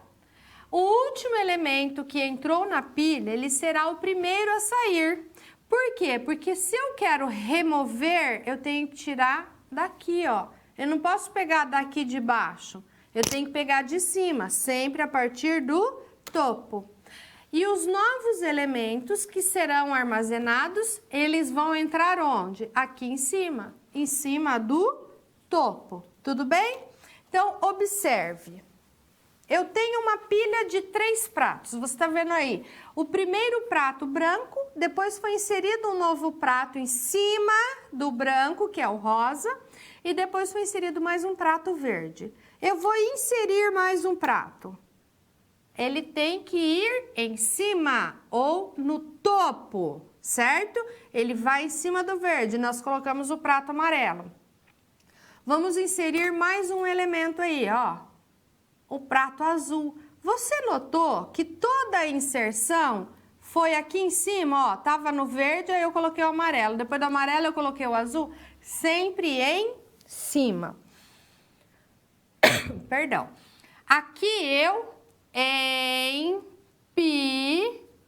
o último elemento que entrou na pilha, ele será o primeiro a sair. Por quê? Porque se eu quero remover, eu tenho que tirar daqui, ó. Eu não posso pegar daqui de baixo. Eu tenho que pegar de cima, sempre a partir do topo. E os novos elementos que serão armazenados, eles vão entrar onde? Aqui em cima do topo. Tudo bem? Então, observe. Eu tenho uma pilha de 3 pratos, você está vendo aí? O primeiro prato branco, depois foi inserido um novo prato em cima do branco, que é o rosa, e depois foi inserido mais um prato verde. Eu vou inserir mais um prato. Ele tem que ir em cima ou no topo, certo? Ele vai em cima do verde, nós colocamos o prato amarelo. Vamos inserir mais um elemento aí, ó. O prato azul. Você notou que toda a inserção foi aqui em cima, ó, tava no verde, aí eu coloquei o amarelo. Depois do amarelo eu coloquei o azul, sempre em cima. Perdão. Aqui eu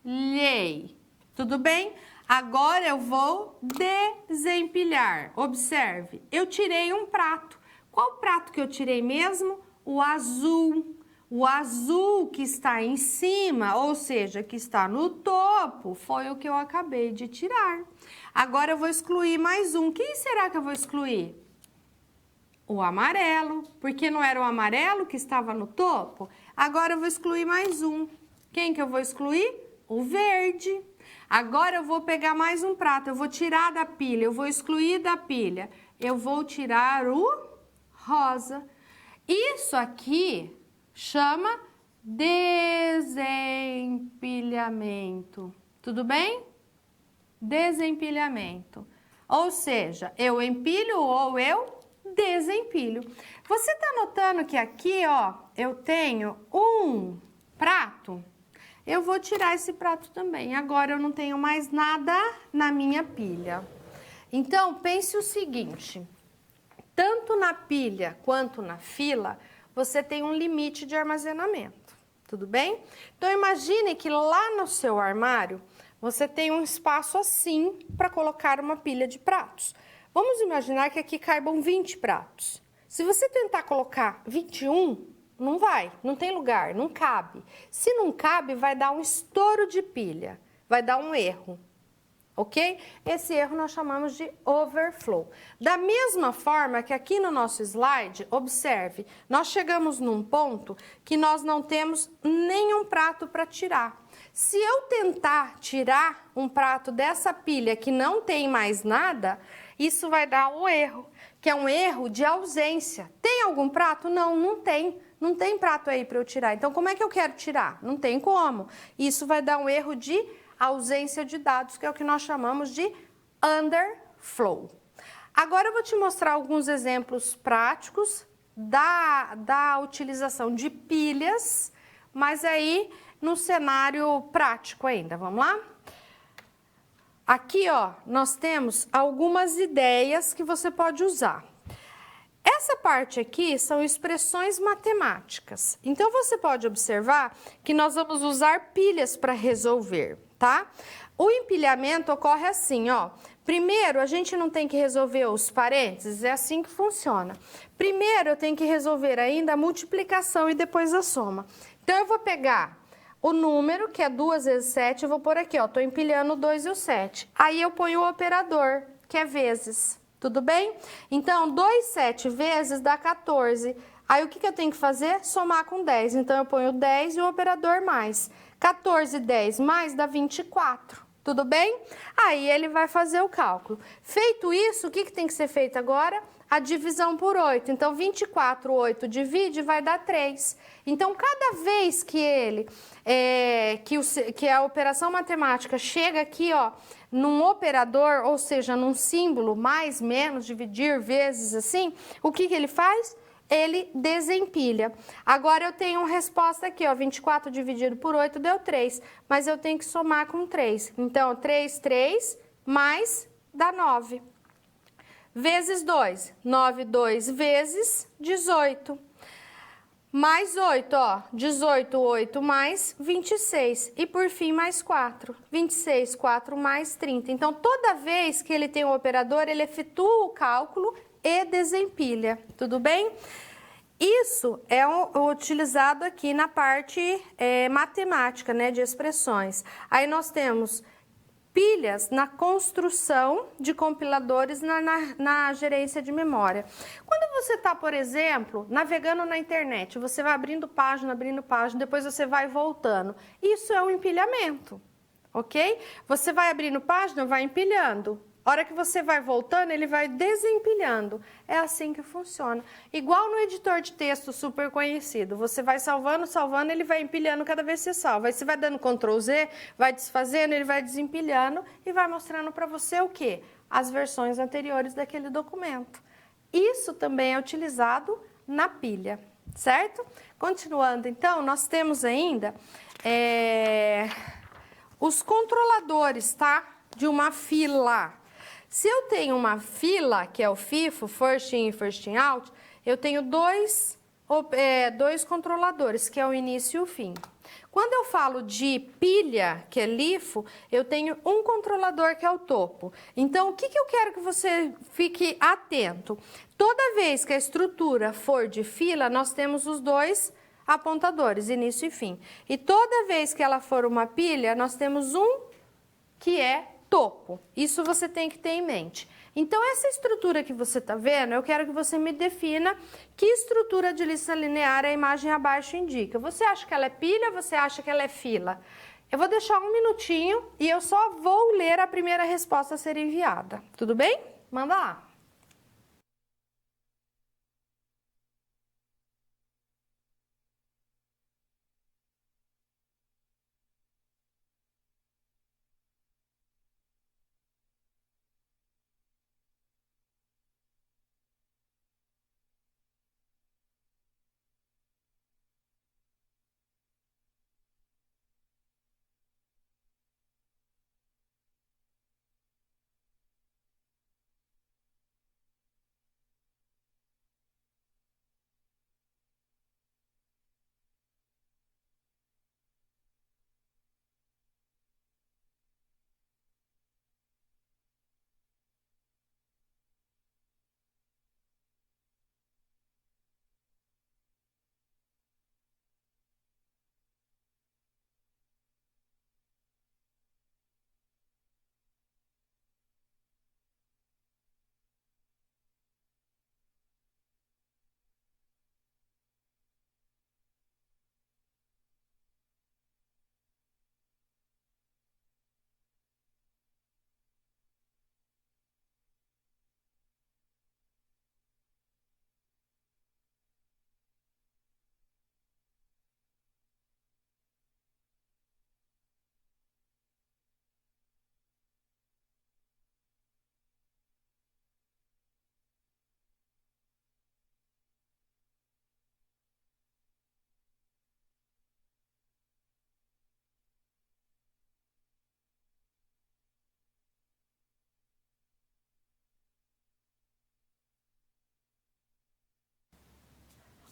empilhei. Tudo bem? Agora eu vou desempilhar. Observe, eu tirei um prato. Qual prato que eu tirei mesmo? O azul. O azul que está em cima, ou seja, que está no topo, foi o que eu acabei de tirar. Agora eu vou excluir mais um. Quem será que eu vou excluir? O amarelo, porque não era o amarelo que estava no topo? Agora eu vou excluir mais um. Quem que eu vou excluir? O verde. Agora eu vou pegar mais um prato, eu vou tirar da pilha, eu vou excluir da pilha. Eu vou tirar o rosa. Isso aqui chama desempilhamento. Tudo bem? Desempilhamento. Ou seja, eu empilho ou eu desempilho. Você tá notando que aqui, ó, eu tenho um prato? Eu vou tirar esse prato também. Agora eu não tenho mais nada na minha pilha. Então, pense o seguinte: tanto na pilha quanto na fila, você tem um limite de armazenamento, tudo bem? Então, imagine que lá no seu armário, você tem um espaço assim para colocar uma pilha de pratos. Vamos imaginar que aqui caibam 20 pratos. Se você tentar colocar 21, não vai, não tem lugar, não cabe. Se não cabe, vai dar um estouro de pilha, vai dar um erro. Ok? Esse erro nós chamamos de overflow. Da mesma forma que aqui no nosso slide, observe, nós chegamos num ponto que nós não temos nenhum prato para tirar. Se eu tentar tirar um prato dessa pilha que não tem mais nada, isso vai dar um erro, que é um erro de ausência. Tem algum prato? Não, não tem. Não tem prato aí para eu tirar. Então, como é que eu quero tirar? Não tem como. Isso vai dar um erro de ausência de dados, que é o que nós chamamos de underflow. Agora eu vou te mostrar alguns exemplos práticos da utilização de pilhas, mas aí no cenário prático ainda. Vamos lá? Aqui, ó, nós temos algumas ideias que você pode usar. Essa parte aqui são expressões matemáticas. Então, você pode observar que nós vamos usar pilhas para resolver, tá? O empilhamento ocorre assim, ó. Primeiro, a gente não tem que resolver os parênteses, é assim que funciona. Primeiro, eu tenho que resolver ainda a multiplicação e depois a soma. Então, eu vou pegar o número, que é 2 vezes 7, eu vou pôr aqui, ó, tô empilhando o 2 e o 7. Aí, eu ponho o operador, que é vezes. Tudo bem? Então, 2 7 vezes dá 14. Aí, o que eu tenho que fazer? Somar com 10. Então, eu ponho 10 e o operador mais. 14 10 mais dá 24. Tudo bem? Aí, ele vai fazer o cálculo. Feito isso, o que tem que ser feito agora? A divisão por 8. Então, 24, 8 divide, vai dar 3. Então, cada vez que que a operação matemática chega aqui, ó, num operador, ou seja, num símbolo, mais, menos, dividir, vezes, assim, o que ele faz? Ele desempilha. Agora, eu tenho uma resposta aqui, ó, 24 dividido por 8 deu 3, mas eu tenho que somar com 3. Então, 3, 3, mais dá 9. Vezes 2, 9, 2 vezes 18. Mais 8, ó, 18, 8 mais 26. E por fim, mais 4. 26, 4 mais 30. Então, toda vez que ele tem um operador, ele efetua o cálculo e desempilha. Tudo bem? Isso é utilizado aqui na parte matemática, né, de expressões. Aí nós temos pilhas na construção de compiladores na gerência de memória. Quando você está, por exemplo, navegando na internet, você vai abrindo página, depois você vai voltando. Isso é um empilhamento, ok? Você vai abrindo página, vai empilhando. A hora que você vai voltando, ele vai desempilhando. É assim que funciona. Igual no editor de texto super conhecido. Você vai salvando, ele vai empilhando cada vez que você salva. Aí você vai dando Ctrl Z, vai desfazendo, ele vai desempilhando e vai mostrando para você o quê? As versões anteriores daquele documento. Isso também é utilizado na pilha, certo? Continuando, então, nós temos ainda os controladores, tá? De uma fila. Se eu tenho uma fila, que é o FIFO, First In e First In Out, eu tenho dois controladores, que é o início e o fim. Quando eu falo de pilha, que é LIFO, eu tenho um controlador que é o topo. Então, o que eu quero que você fique atento? Toda vez que a estrutura for de fila, nós temos os dois apontadores, início e fim. E toda vez que ela for uma pilha, nós temos um que é topo. Isso você tem que ter em mente. Então, essa estrutura que você está vendo, eu quero que você me defina que estrutura de lista linear a imagem abaixo indica. Você acha que ela é pilha ou você acha que ela é fila? Eu vou deixar um minutinho e eu só vou ler a primeira resposta a ser enviada. Tudo bem? Manda lá.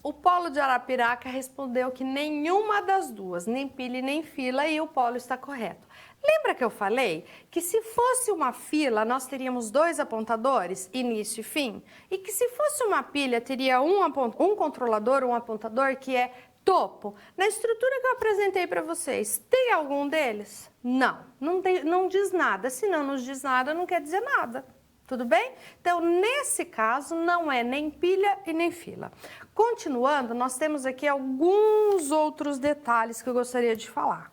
O Polo de Arapiraca respondeu que nenhuma das duas, nem pilha e nem fila, e o Polo está correto. Lembra que eu falei que se fosse uma fila, nós teríamos dois apontadores, início e fim? E que se fosse uma pilha, teria um controlador, um apontador, que é topo. Na estrutura que eu apresentei para vocês, tem algum deles? Não diz nada. Se não nos diz nada, não quer dizer nada. Tudo bem? Então, nesse caso, não é nem pilha e nem fila. Continuando, nós temos aqui alguns outros detalhes que eu gostaria de falar.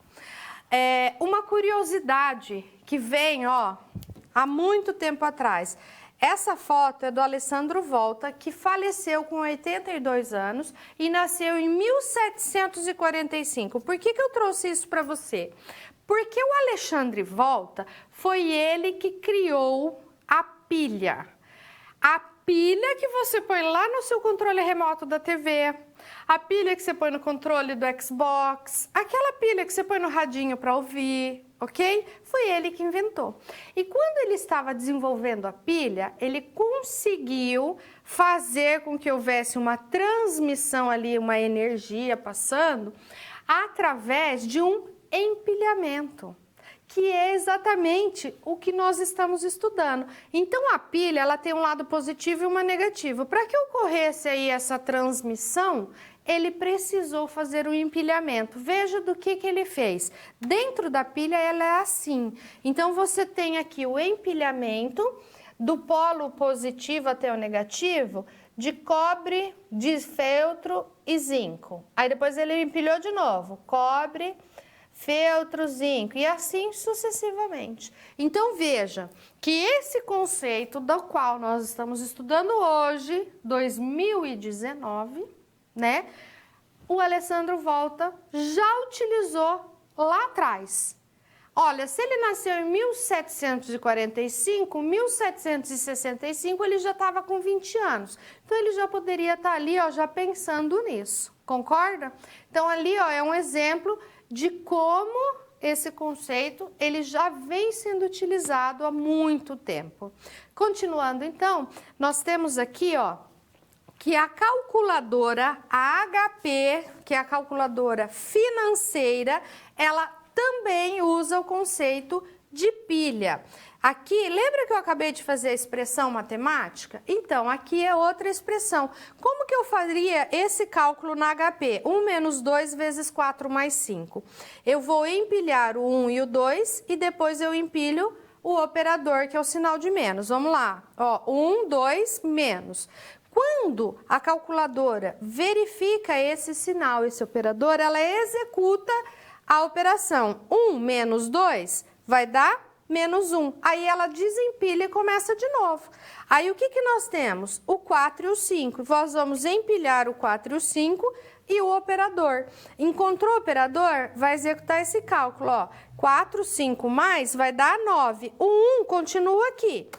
Uma curiosidade que vem, há muito tempo atrás. Essa foto é do Alessandro Volta, que faleceu com 82 anos e nasceu em 1745. Por que eu trouxe isso para você? Porque o Alexandre Volta foi ele que criou a pilha. A pilha que você põe lá no seu controle remoto da TV, a pilha que você põe no controle do Xbox, aquela pilha que você põe no radinho para ouvir, ok? Foi ele que inventou. E quando ele estava desenvolvendo a pilha, ele conseguiu fazer com que houvesse uma transmissão ali, uma energia passando, através de um empilhamento, que é exatamente o que nós estamos estudando. Então, a pilha, ela tem um lado positivo e uma negativo. Para que ocorresse aí essa transmissão, ele precisou fazer o empilhamento. Veja do que ele fez. Dentro da pilha, ela é assim. Então, você tem aqui o empilhamento do polo positivo até o negativo, de cobre, de feltro e zinco. Aí, depois ele empilhou de novo, cobre, feltro, zinco e assim sucessivamente. Então veja que esse conceito do qual nós estamos estudando hoje, 2019, né? O Alessandro Volta já utilizou lá atrás. Olha, se ele nasceu em 1745, 1765 ele já estava com 20 anos. Então ele já poderia estar ali, já pensando nisso. Concorda? Então ali, é um exemplo de como esse conceito, ele já vem sendo utilizado há muito tempo. Continuando, então, nós temos aqui, ó, que a calculadora, a HP, que é a calculadora financeira, ela também usa o conceito de pilha. Aqui, lembra que eu acabei de fazer a expressão matemática? Então, aqui é outra expressão. Como que eu faria esse cálculo na HP? 1 menos 2 vezes 4 mais 5. Eu vou empilhar o 1 e o 2 e depois eu empilho o operador, que é o sinal de menos. Vamos lá. Ó, 1, 2, menos. Quando a calculadora verifica esse sinal, esse operador, ela executa a operação. 1 menos 2 vai dar menos 1. Aí ela desempilha e começa de novo. Aí o que nós temos? O 4 e o 5. Nós vamos empilhar o 4 e o 5 e o operador. Encontrou o operador? Vai executar esse cálculo. Ó. 4, 5 mais vai dar 9. O 1 continua aqui.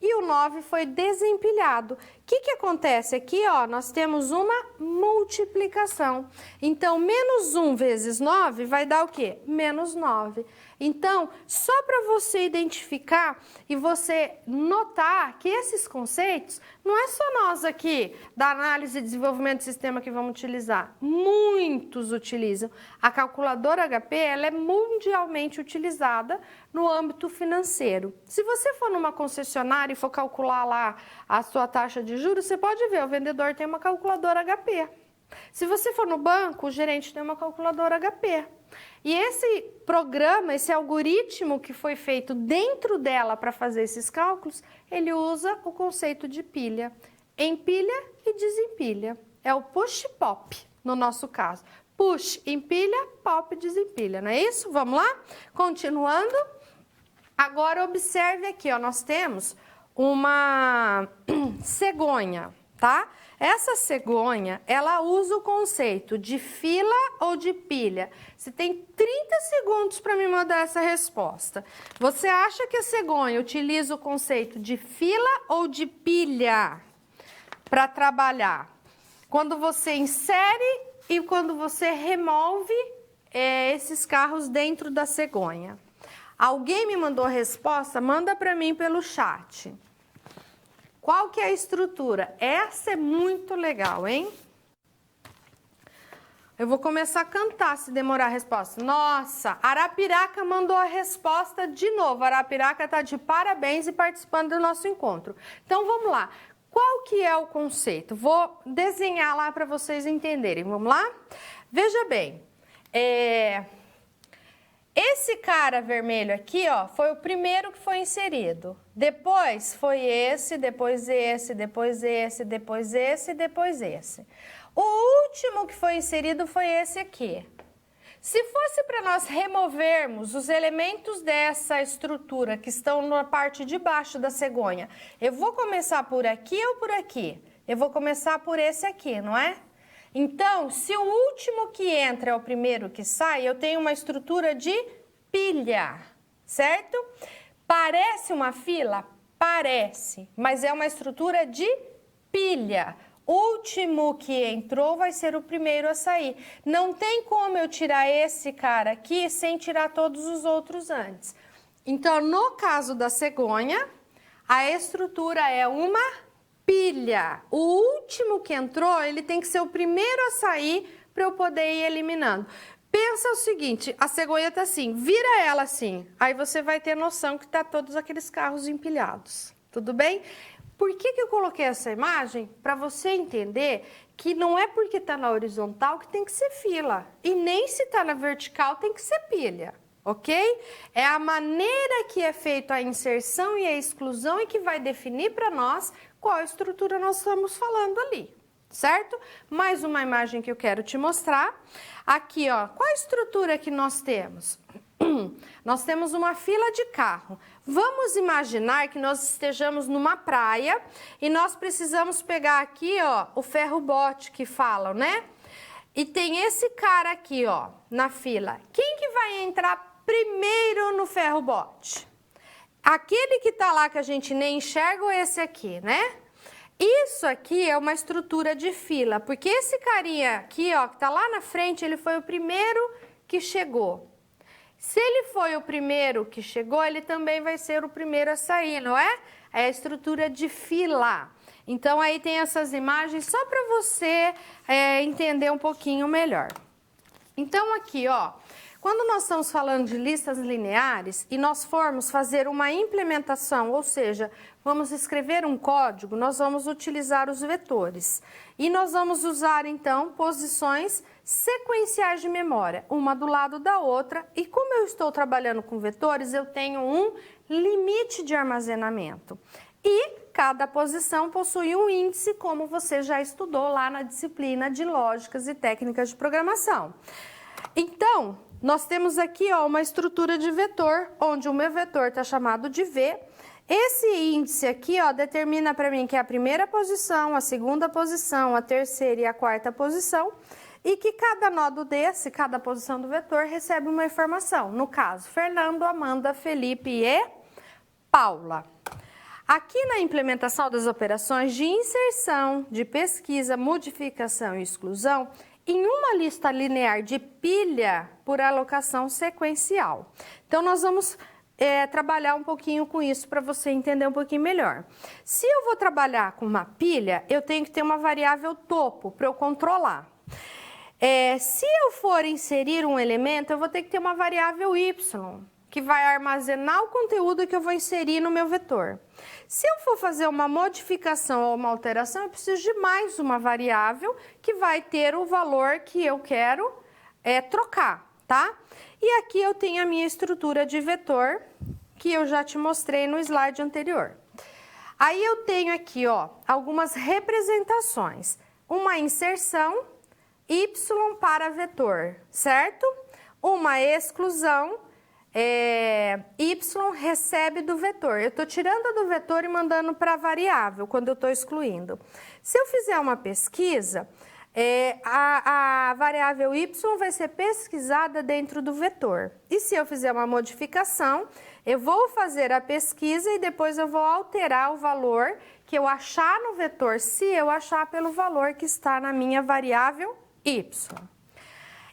E o 9 foi desempilhado. O que acontece aqui? Ó, nós temos uma multiplicação. Então, menos 1 vezes 9 vai dar o quê? Menos 9. Então, só para você identificar e você notar que esses conceitos, não é só nós aqui da análise e desenvolvimento de sistema que vamos utilizar. Muitos utilizam. A calculadora HP, ela é mundialmente utilizada no âmbito financeiro. Se você for numa concessionária e for calcular lá a sua taxa de juros, você pode ver, o vendedor tem uma calculadora HP. Se você for no banco, o gerente tem uma calculadora HP. E esse programa, esse algoritmo que foi feito dentro dela para fazer esses cálculos, ele usa o conceito de pilha. Empilha e desempilha. É o push-pop, no nosso caso. Push, empilha, pop, desempilha, não é isso? Vamos lá? Continuando. Agora, observe aqui, ó, nós temos uma cegonha, tá? Essa cegonha, ela usa o conceito de fila ou de pilha. Você tem 30 segundos para me mandar essa resposta. Você acha que a cegonha utiliza o conceito de fila ou de pilha para trabalhar? Quando você insere e quando você remove esses carros dentro da cegonha. Alguém me mandou a resposta? Manda para mim pelo chat. Qual que é a estrutura? Essa é muito legal, hein? Eu vou começar a cantar se demorar a resposta. Nossa, Arapiraca mandou a resposta de novo. Arapiraca está de parabéns e participando do nosso encontro. Então, vamos lá. Qual que é o conceito? Vou desenhar lá para vocês entenderem. Vamos lá? Veja bem. Esse cara vermelho aqui, ó, foi o primeiro que foi inserido. Depois foi esse, depois esse, depois esse, depois esse, depois esse. O último que foi inserido foi esse aqui. Se fosse para nós removermos os elementos dessa estrutura que estão na parte de baixo da cegonha, eu vou começar por aqui ou por aqui? Eu vou começar por esse aqui, não é? Então, se o último que entra é o primeiro que sai, eu tenho uma estrutura de pilha, certo? Parece uma fila? Parece, mas é uma estrutura de pilha. O último que entrou vai ser o primeiro a sair. Não tem como eu tirar esse cara aqui sem tirar todos os outros antes. Então, no caso da cegonha, a estrutura é uma pilha. O último que entrou, ele tem que ser o primeiro a sair para eu poder ir eliminando. Pensa o seguinte, a cegonha tá assim, vira ela assim, aí você vai ter noção que tá todos aqueles carros empilhados, tudo bem? Por que eu coloquei essa imagem? Para você entender que não é porque tá na horizontal que tem que ser fila, e nem se tá na vertical tem que ser pilha. Ok? É a maneira que é feita a inserção e a exclusão e que vai definir para nós qual estrutura nós estamos falando ali, certo? Mais uma imagem que eu quero te mostrar. Aqui, ó, qual a estrutura que nós temos? Nós temos uma fila de carro. Vamos imaginar que nós estejamos numa praia e nós precisamos pegar aqui, ó, o ferro-bote que falam, né? E tem esse cara aqui, ó, na fila. Quem que vai entrar primeiro no ferro-bote? Aquele que tá lá que a gente nem enxerga ou esse aqui, né? Isso aqui é uma estrutura de fila, porque esse carinha aqui, ó, que tá lá na frente, ele foi o primeiro que chegou. Se ele foi o primeiro que chegou, ele também vai ser o primeiro a sair, não é? É a estrutura de fila. Então, aí tem essas imagens só para você entender um pouquinho melhor. Então, aqui, ó, quando nós estamos falando de listas lineares e nós formos fazer uma implementação, ou seja, vamos escrever um código, nós vamos utilizar os vetores. E nós vamos usar, então, posições sequenciais de memória, uma do lado da outra. E como eu estou trabalhando com vetores, eu tenho um limite de armazenamento. E cada posição possui um índice, como você já estudou lá na disciplina de lógicas e técnicas de programação. Então, nós temos aqui ó, uma estrutura de vetor, onde o meu vetor está chamado de V. Esse índice aqui ó, determina para mim que é a primeira posição, a segunda posição, a terceira e a quarta posição, e que cada nodo desse, cada posição do vetor, recebe uma informação. No caso, Fernando, Amanda, Felipe e Paula. Aqui na implementação das operações de inserção, de pesquisa, modificação e exclusão, em uma lista linear de pilha por alocação sequencial. Então, nós vamos trabalhar um pouquinho com isso para você entender um pouquinho melhor. Se eu vou trabalhar com uma pilha, eu tenho que ter uma variável topo para eu controlar. Se eu for inserir um elemento, eu vou ter que ter uma variável y, que vai armazenar o conteúdo que eu vou inserir no meu vetor. Se eu for fazer uma modificação ou uma alteração, eu preciso de mais uma variável que vai ter o valor que eu quero trocar, tá? E aqui eu tenho a minha estrutura de vetor, que eu já te mostrei no slide anterior. Aí eu tenho aqui, ó, algumas representações. Uma inserção, y para vetor, certo? Uma exclusão, y recebe do vetor. Eu estou tirando do vetor e mandando para a variável, quando eu estou excluindo. Se eu fizer uma pesquisa, a variável y vai ser pesquisada dentro do vetor. E se eu fizer uma modificação, eu vou fazer a pesquisa e depois eu vou alterar o valor que eu achar no vetor, se eu achar pelo valor que está na minha variável y.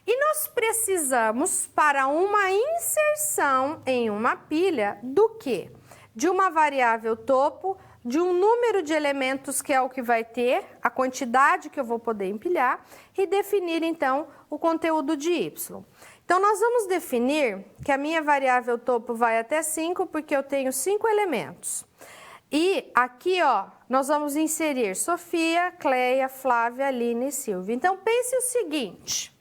E nós precisamos, para uma inserção em uma pilha, do quê? De uma variável topo, de um número de elementos que é o que vai ter, a quantidade que eu vou poder empilhar, e definir, então, o conteúdo de y. Então, nós vamos definir que a minha variável topo vai até 5, porque eu tenho 5 elementos. E aqui, ó, nós vamos inserir Sofia, Cleia, Flávia, Aline e Silvia. Então, pense o seguinte.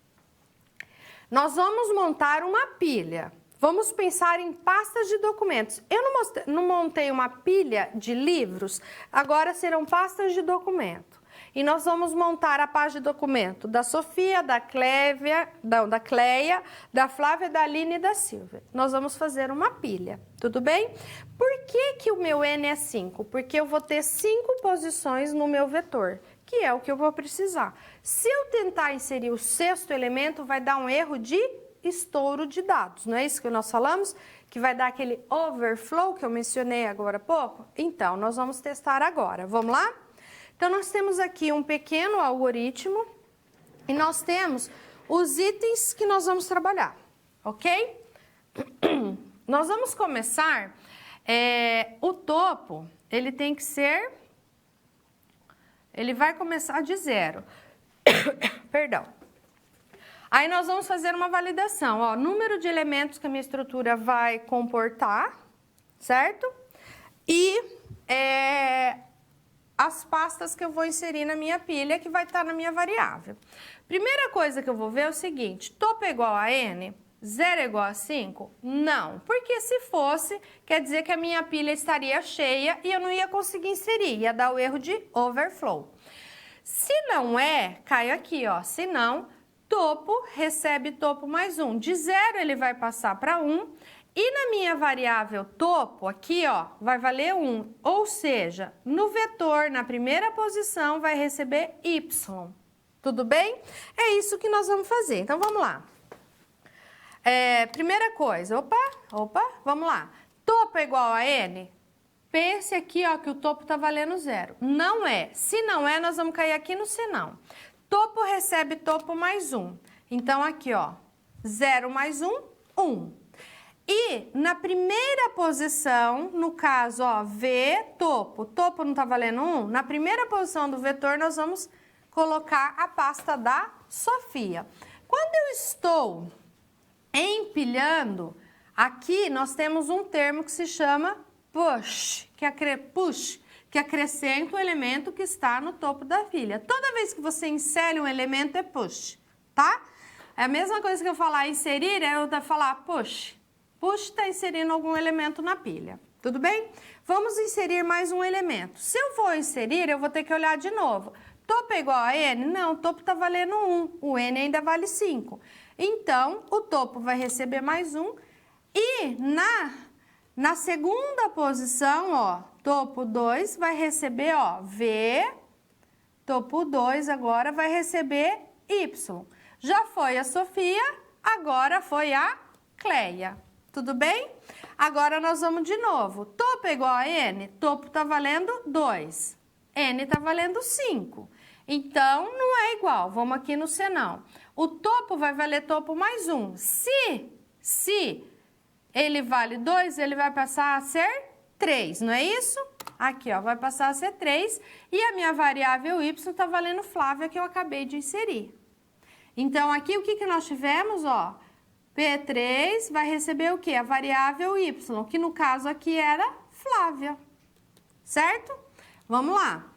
Nós vamos montar uma pilha. Vamos pensar em pastas de documentos. Eu não montei uma pilha de livros, agora serão pastas de documento. E nós vamos montar a pasta de documento da Sofia, da Cleia, da Flávia, da Aline e da Silvia. Nós vamos fazer uma pilha, tudo bem? Por que o meu N é 5? Porque eu vou ter 5 posições no meu vetor, que é o que eu vou precisar. Se eu tentar inserir o 6º elemento, vai dar um erro de estouro de dados, não é isso que nós falamos? Que vai dar aquele overflow que eu mencionei agora há pouco? Então, nós vamos testar agora. Vamos lá? Então, nós temos aqui um pequeno algoritmo e nós temos os itens que nós vamos trabalhar, ok? Nós vamos começar, o topo, ele tem que ser, ele vai começar de 0. Perdão. Aí nós vamos fazer uma validação, ó, número de elementos que a minha estrutura vai comportar, certo? E as pastas que eu vou inserir na minha pilha, que vai estar na minha variável. Primeira coisa que eu vou ver é o seguinte, topo é igual a n, 0 é igual a 5? Não, porque se fosse, quer dizer que a minha pilha estaria cheia e eu não ia conseguir inserir, ia dar o erro de overflow. Se não é, caio aqui, ó, se não, topo recebe topo mais 1. De 0 ele vai passar para 1 e na minha variável topo aqui, ó, vai valer 1. Ou seja, no vetor, na primeira posição, vai receber y. Tudo bem? É isso que nós vamos fazer. Então, vamos lá. Primeira coisa, vamos lá. Topo é igual a n? Pense aqui, ó, que o topo está valendo 0. Não é. Se não é, nós vamos cair aqui no se não. Topo recebe topo mais 1. Então, aqui, ó, 0 mais 1, 1. E na primeira posição, no caso, ó, V, topo. Topo não tá valendo 1? Na primeira posição do vetor, nós vamos colocar a pasta da Sofia. Quando eu estou empilhando, aqui nós temos um termo que se chama push, que acrescenta o elemento que está no topo da pilha. Toda vez que você insere um elemento é push, tá? É a mesma coisa que eu falar inserir, é eu falar push. Push está inserindo algum elemento na pilha, tudo bem? Vamos inserir mais um elemento. Se eu vou inserir, eu vou ter que olhar de novo. Topo é igual a N? Não, topo está valendo 1, o N ainda vale 5. Então, o topo vai receber mais 1 e na segunda posição, ó, topo 2 vai receber, ó, V, topo 2 agora vai receber Y. Já foi a Sofia, agora foi a Cleia. Tudo bem? Agora nós vamos de novo. Topo é igual a N? Topo está valendo 2. N está valendo 5. Então, não é igual. Vamos aqui no senão. O topo vai valer topo mais 1. Se ele vale 2, ele vai passar a ser 3, não é isso? Aqui, ó, vai passar a ser 3. E a minha variável y está valendo Flávia, que eu acabei de inserir. Então, aqui o que nós tivemos, ó? P3 vai receber o quê? A variável y, que no caso aqui era Flávia, certo? Vamos lá.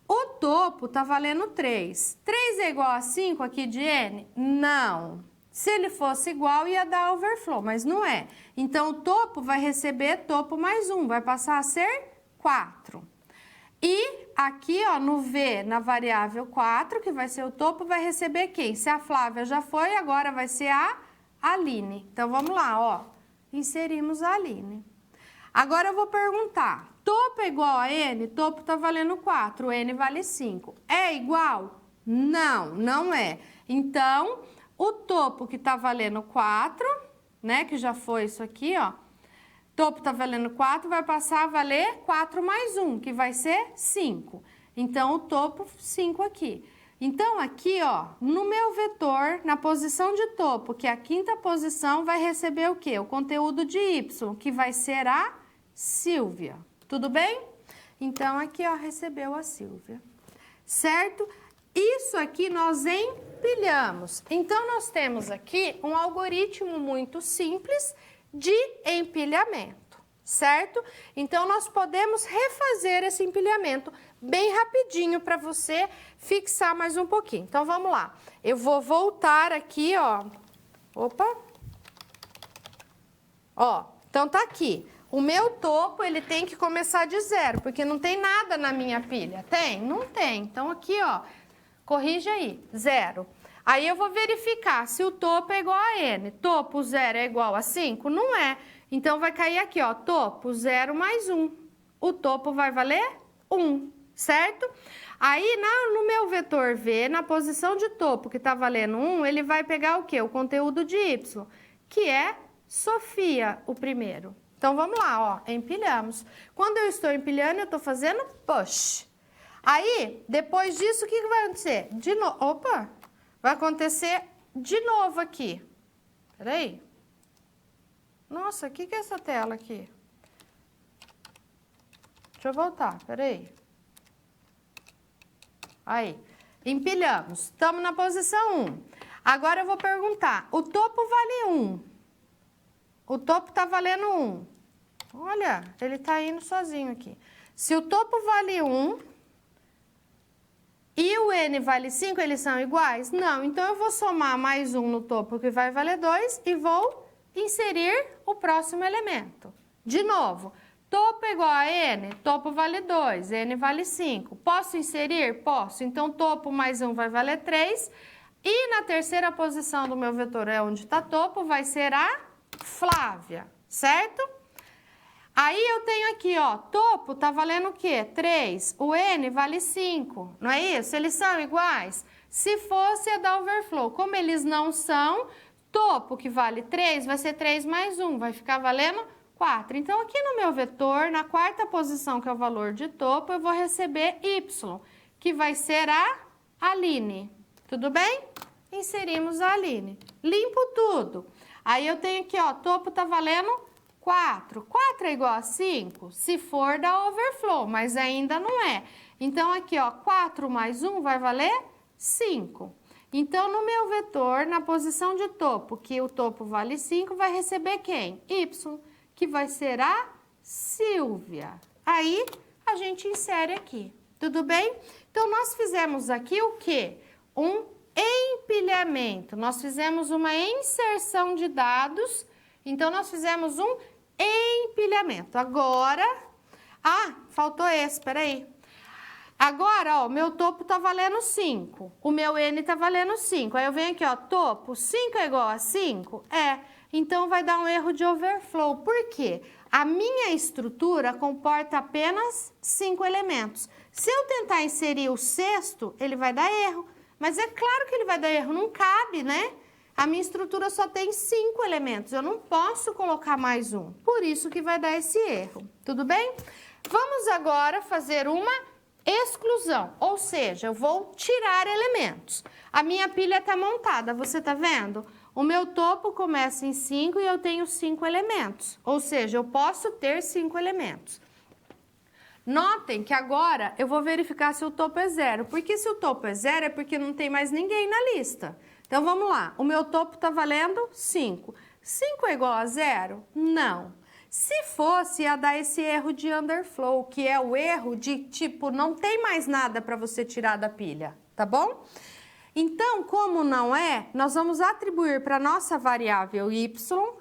O topo tá valendo 3. 3 é igual a 5 aqui de N? Não. Se ele fosse igual, ia dar overflow, mas não é. Então, o topo vai receber topo mais 1, vai passar a ser 4. E aqui, ó, no V, na variável 4, que vai ser o topo, vai receber quem? Se a Flávia já foi, agora vai ser a Aline. Então, vamos lá, ó. Inserimos a Aline. Agora, eu vou perguntar. Topo é igual a N? Topo tá valendo 4, N vale 5. É igual? Não, não é. Então, o topo que tá valendo 4, né? Que já foi isso aqui, ó. Topo tá valendo 4, vai passar a valer 4 mais 1, que vai ser 5. Então, o topo, 5 aqui. Então, aqui, ó, no meu vetor, na posição de topo, que é a quinta posição, vai receber o quê? O conteúdo de Y, que vai ser a Silvia. Tudo bem? Então, aqui, ó, recebeu a Silvia. Certo? Isso aqui nós empilhamos. Então, nós temos aqui um algoritmo muito simples de empilhamento, certo? Então, nós podemos refazer esse empilhamento bem rapidinho para você fixar mais um pouquinho. Então, vamos lá. Eu vou voltar aqui, ó. Opa! Ó, então tá aqui. O meu topo, ele tem que começar de 0, porque não tem nada na minha pilha. Tem? Não tem. Então, aqui, ó, corrige aí, 0. Aí, eu vou verificar se o topo é igual a N. Topo 0 é igual a 5? Não é. Então, vai cair aqui, ó, topo 0 mais 1. O topo vai valer 1, certo? Aí, no meu vetor V, na posição de topo, que tá valendo 1, ele vai pegar o quê? O conteúdo de Y, que é Sofia, o primeiro. Então, vamos lá, ó, empilhamos. Quando eu estou empilhando, eu estou fazendo push. Aí, depois disso, o que vai acontecer? De novo, opa, vai acontecer de novo aqui. Peraí. Nossa, o que é essa tela aqui? Deixa eu voltar, peraí. Aí, empilhamos. Estamos na posição 1. Agora, eu vou perguntar, o topo vale 1. O topo tá valendo 1. Olha, ele tá indo sozinho aqui. Se o topo vale 1 e o N vale 5, eles são iguais? Não, então eu vou somar mais 1 no topo, que vai valer 2, e vou inserir o próximo elemento. De novo, topo é igual a N, topo vale 2, N vale 5. Posso inserir? Posso. Então, topo mais 1 vai valer 3. E na terceira posição do meu vetor, é onde está topo, vai ser a Flávia, certo? Aí eu tenho aqui, ó, topo tá valendo o quê? 3, o N vale 5, não é isso? Eles são iguais? Se fosse, ia dar overflow. Como eles não são, topo que vale 3 vai ser 3 mais 1, vai ficar valendo 4. Então, aqui no meu vetor, na quarta posição, que é o valor de topo, eu vou receber Y, que vai ser a Aline. Tudo bem? Inserimos a Aline. Limpo tudo. Aí eu tenho aqui, ó, topo tá valendo 4. 4 é igual a 5? Se for, dá overflow, mas ainda não é. Então, aqui, ó, 4 mais 1 vai valer 5. Então, no meu vetor, na posição de topo, que o topo vale 5, vai receber quem? Y, que vai ser a Silvia. Aí, a gente insere aqui, tudo bem? Então, nós fizemos aqui o quê? Um empilhamento. Nós fizemos uma inserção de dados, então, nós fizemos um empilhamento. Agora, faltou esse, peraí. Agora, ó, meu topo tá valendo 5, o meu N tá valendo 5. Aí eu venho aqui, ó, topo, 5 é igual a 5? Então vai dar um erro de overflow. Por quê? A minha estrutura comporta apenas 5 elementos. Se eu tentar inserir o sexto, ele vai dar erro. Mas é claro que ele vai dar erro, não cabe, né? A minha estrutura só tem 5 elementos, eu não posso colocar mais um. Por isso que vai dar esse erro, tudo bem? Vamos agora fazer uma exclusão, ou seja, eu vou tirar elementos. A minha pilha está montada, você está vendo? O meu topo começa em 5 e eu tenho 5 elementos, ou seja, eu posso ter 5 elementos. Notem que agora eu vou verificar se o topo é 0, porque se o topo é 0 é porque não tem mais ninguém na lista. Então vamos lá, o meu topo está valendo 5. 5 é igual a 0? Não. Se fosse, ia dar esse erro de underflow, que é o erro de, tipo, não tem mais nada para você tirar da pilha, tá bom? Então, como não é, nós vamos atribuir para nossa variável y,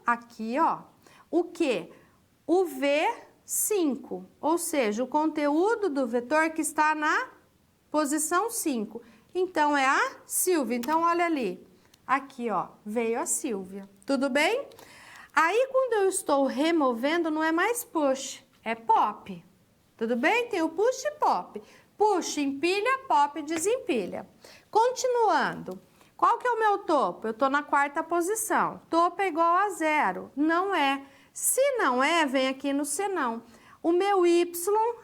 aqui, ó, o quê? O V5, ou seja, o conteúdo do vetor que está na posição 5. Então, é a Silvia. Então, olha ali, aqui, ó, veio a Silvia. Tudo bem? Aí, quando eu estou removendo, não é mais push, é pop. Tudo bem? Tem o push e pop. Push empilha, pop desempilha. Continuando. Qual que é o meu topo? Eu estou na 4ª posição. Topo é igual a 0. Não é. Se não é, vem aqui no senão. O meu y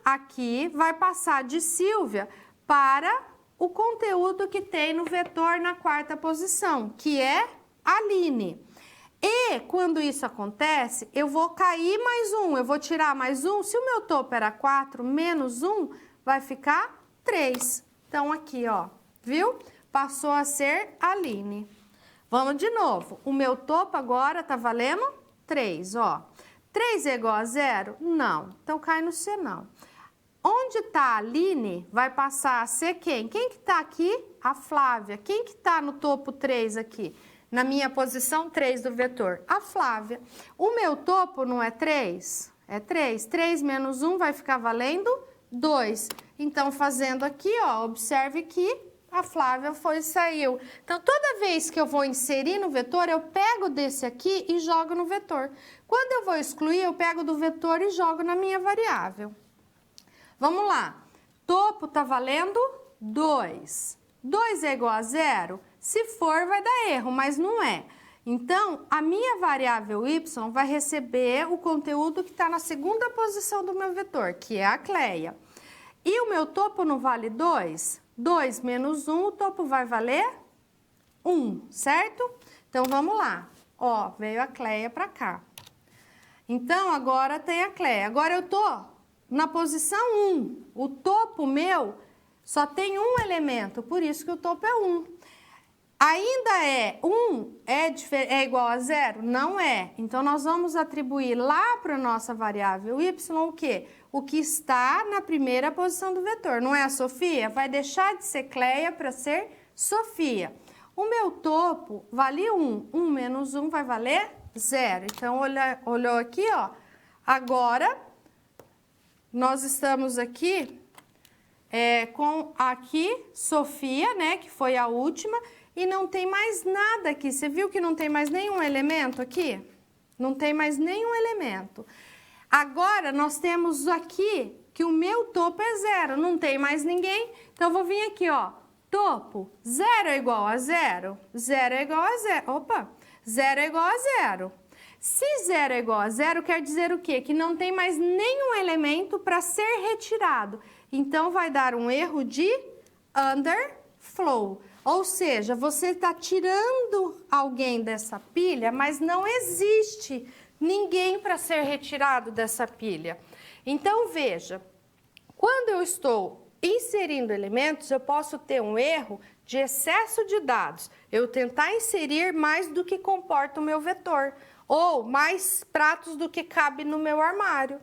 aqui vai passar de Silvia para o conteúdo que tem no vetor na 4ª posição, que é Aline. E quando isso acontece, eu vou cair mais um, eu vou tirar mais um. Se o meu topo era 4, menos 1, vai ficar 3. Então, aqui, ó, viu? Passou a ser Aline. Vamos de novo. O meu topo agora tá valendo 3, ó. 3 é igual a 0? Não. Então, cai no C, não. Onde tá a Aline, vai passar a ser quem? Quem que tá aqui? A Flávia. Quem que tá no topo 3 aqui? Na minha posição 3 do vetor, a Flávia. O meu topo não é 3? É 3. 3 menos 1 vai ficar valendo 2. Então, fazendo aqui, ó, observe que a Flávia saiu. Então, toda vez que eu vou inserir no vetor, eu pego desse aqui e jogo no vetor. Quando eu vou excluir, eu pego do vetor e jogo na minha variável. Vamos lá. Topo tá valendo 2. 2 é igual a 0? Se for, vai dar erro, mas não é. Então, a minha variável y vai receber o conteúdo que está na 2ª posição do meu vetor, que é a Cleia. E o meu topo não vale 2? 2 menos 1, o topo vai valer 1, certo? Então, vamos lá. Ó, veio a Cleia para cá. Então, agora tem a Cleia. Agora eu tô na posição 1. O topo meu só tem um elemento, por isso que o topo é 1. Ainda é 1 é igual a 0? Não é. Então, nós vamos atribuir lá para a nossa variável y o quê? O que está na 1ª posição do vetor. Não é a Sofia? Vai deixar de ser Cleia para ser Sofia. O meu topo vale 1. 1 menos 1 vai valer 0. Então, olhou aqui, ó. Agora, nós estamos aqui com aqui Sofia, né? Que foi a última. E não tem mais nada aqui. Você viu que não tem mais nenhum elemento aqui? Não tem mais nenhum elemento. Agora, nós temos aqui que o meu topo é 0. Não tem mais ninguém. Então, eu vou vir aqui, ó. Topo. 0 é igual a 0? 0 é igual a 0. Opa! 0 é igual a 0. Se 0 é igual a 0, quer dizer o quê? Que não tem mais nenhum elemento para ser retirado. Então, vai dar um erro de underflow. Ou seja, você está tirando alguém dessa pilha, mas não existe ninguém para ser retirado dessa pilha. Então, veja, quando eu estou inserindo elementos, eu posso ter um erro de excesso de dados. Eu tentar inserir mais do que comporta o meu vetor, ou mais pratos do que cabe no meu armário.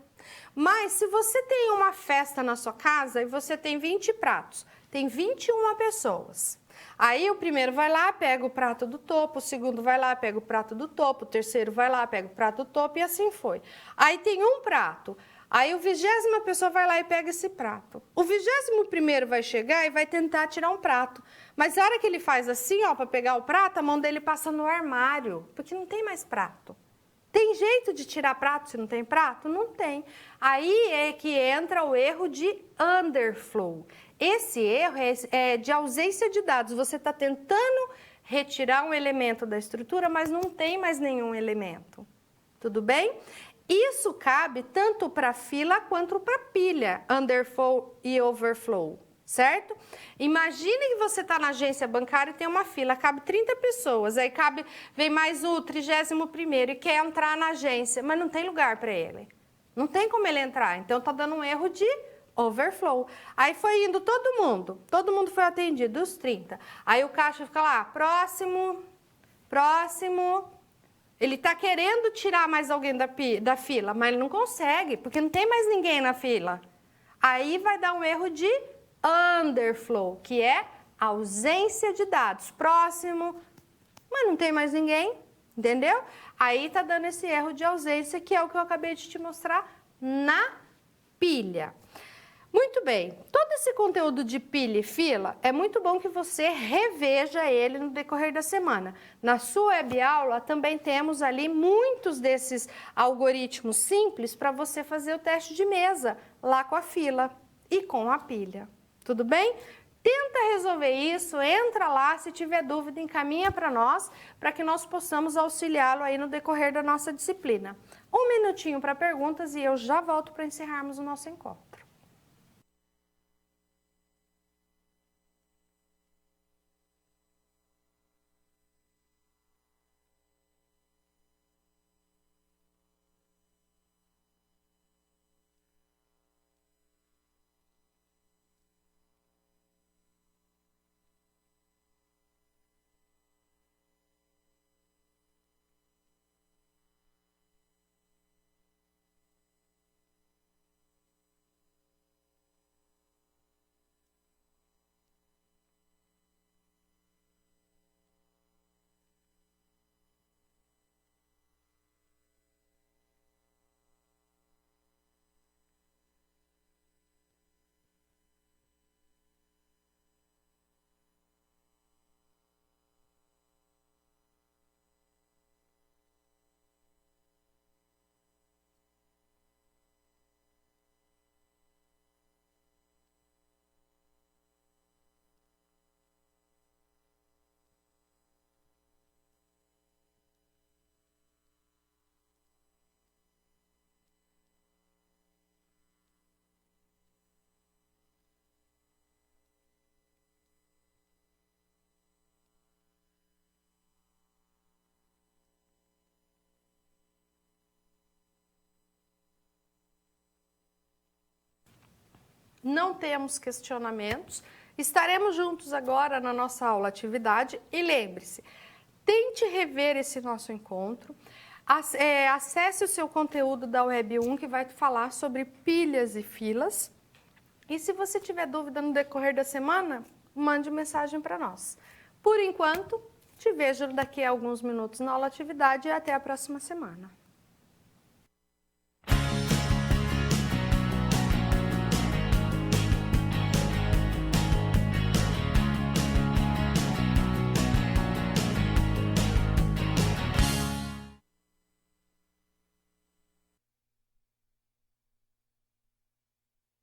Mas se você tem uma festa na sua casa e você tem 20 pratos, tem 21 pessoas. Aí o primeiro vai lá, pega o prato do topo, o segundo vai lá, pega o prato do topo, o terceiro vai lá, pega o prato do topo e assim foi. Aí tem um prato. Aí o 20ª pessoa vai lá e pega esse prato. O 21º vai chegar e vai tentar tirar um prato. Mas a hora que ele faz assim, ó, para pegar o prato, a mão dele passa no armário, porque não tem mais prato. Tem jeito de tirar prato se não tem prato? Não tem. Aí é que entra o erro de underflow. Esse erro é de ausência de dados. Você está tentando retirar um elemento da estrutura, mas não tem mais nenhum elemento. Tudo bem? Isso cabe tanto para fila quanto para pilha, underflow e overflow, certo? Imagine que você está na agência bancária e tem uma fila, cabe 30 pessoas, aí vem mais o 31º e quer entrar na agência, mas não tem lugar para ele. Não tem como ele entrar, então está dando um erro de overflow. Aí foi indo todo mundo foi atendido, os 30. Aí o caixa fica lá, próximo. Ele está querendo tirar mais alguém da fila, mas ele não consegue, porque não tem mais ninguém na fila. Aí vai dar um erro de underflow, que é ausência de dados. Próximo, mas não tem mais ninguém, entendeu? Aí está dando esse erro de ausência, que é o que eu acabei de te mostrar na pilha. Muito bem, todo esse conteúdo de pilha e fila, é muito bom que você reveja ele no decorrer da semana. Na sua web aula também temos ali muitos desses algoritmos simples para você fazer o teste de mesa lá com a fila e com a pilha. Tudo bem? Tenta resolver isso, entra lá, se tiver dúvida, encaminha para nós, para que nós possamos auxiliá-lo aí no decorrer da nossa disciplina. Um minutinho para perguntas e eu já volto para encerrarmos o nosso encontro. Não temos questionamentos. Estaremos juntos agora na nossa aula atividade e lembre-se, tente rever esse nosso encontro, acesse o seu conteúdo da Web 1 que vai falar sobre pilhas e filas e se você tiver dúvida no decorrer da semana, mande mensagem para nós. Por enquanto, te vejo daqui a alguns minutos na aula atividade e até a próxima semana.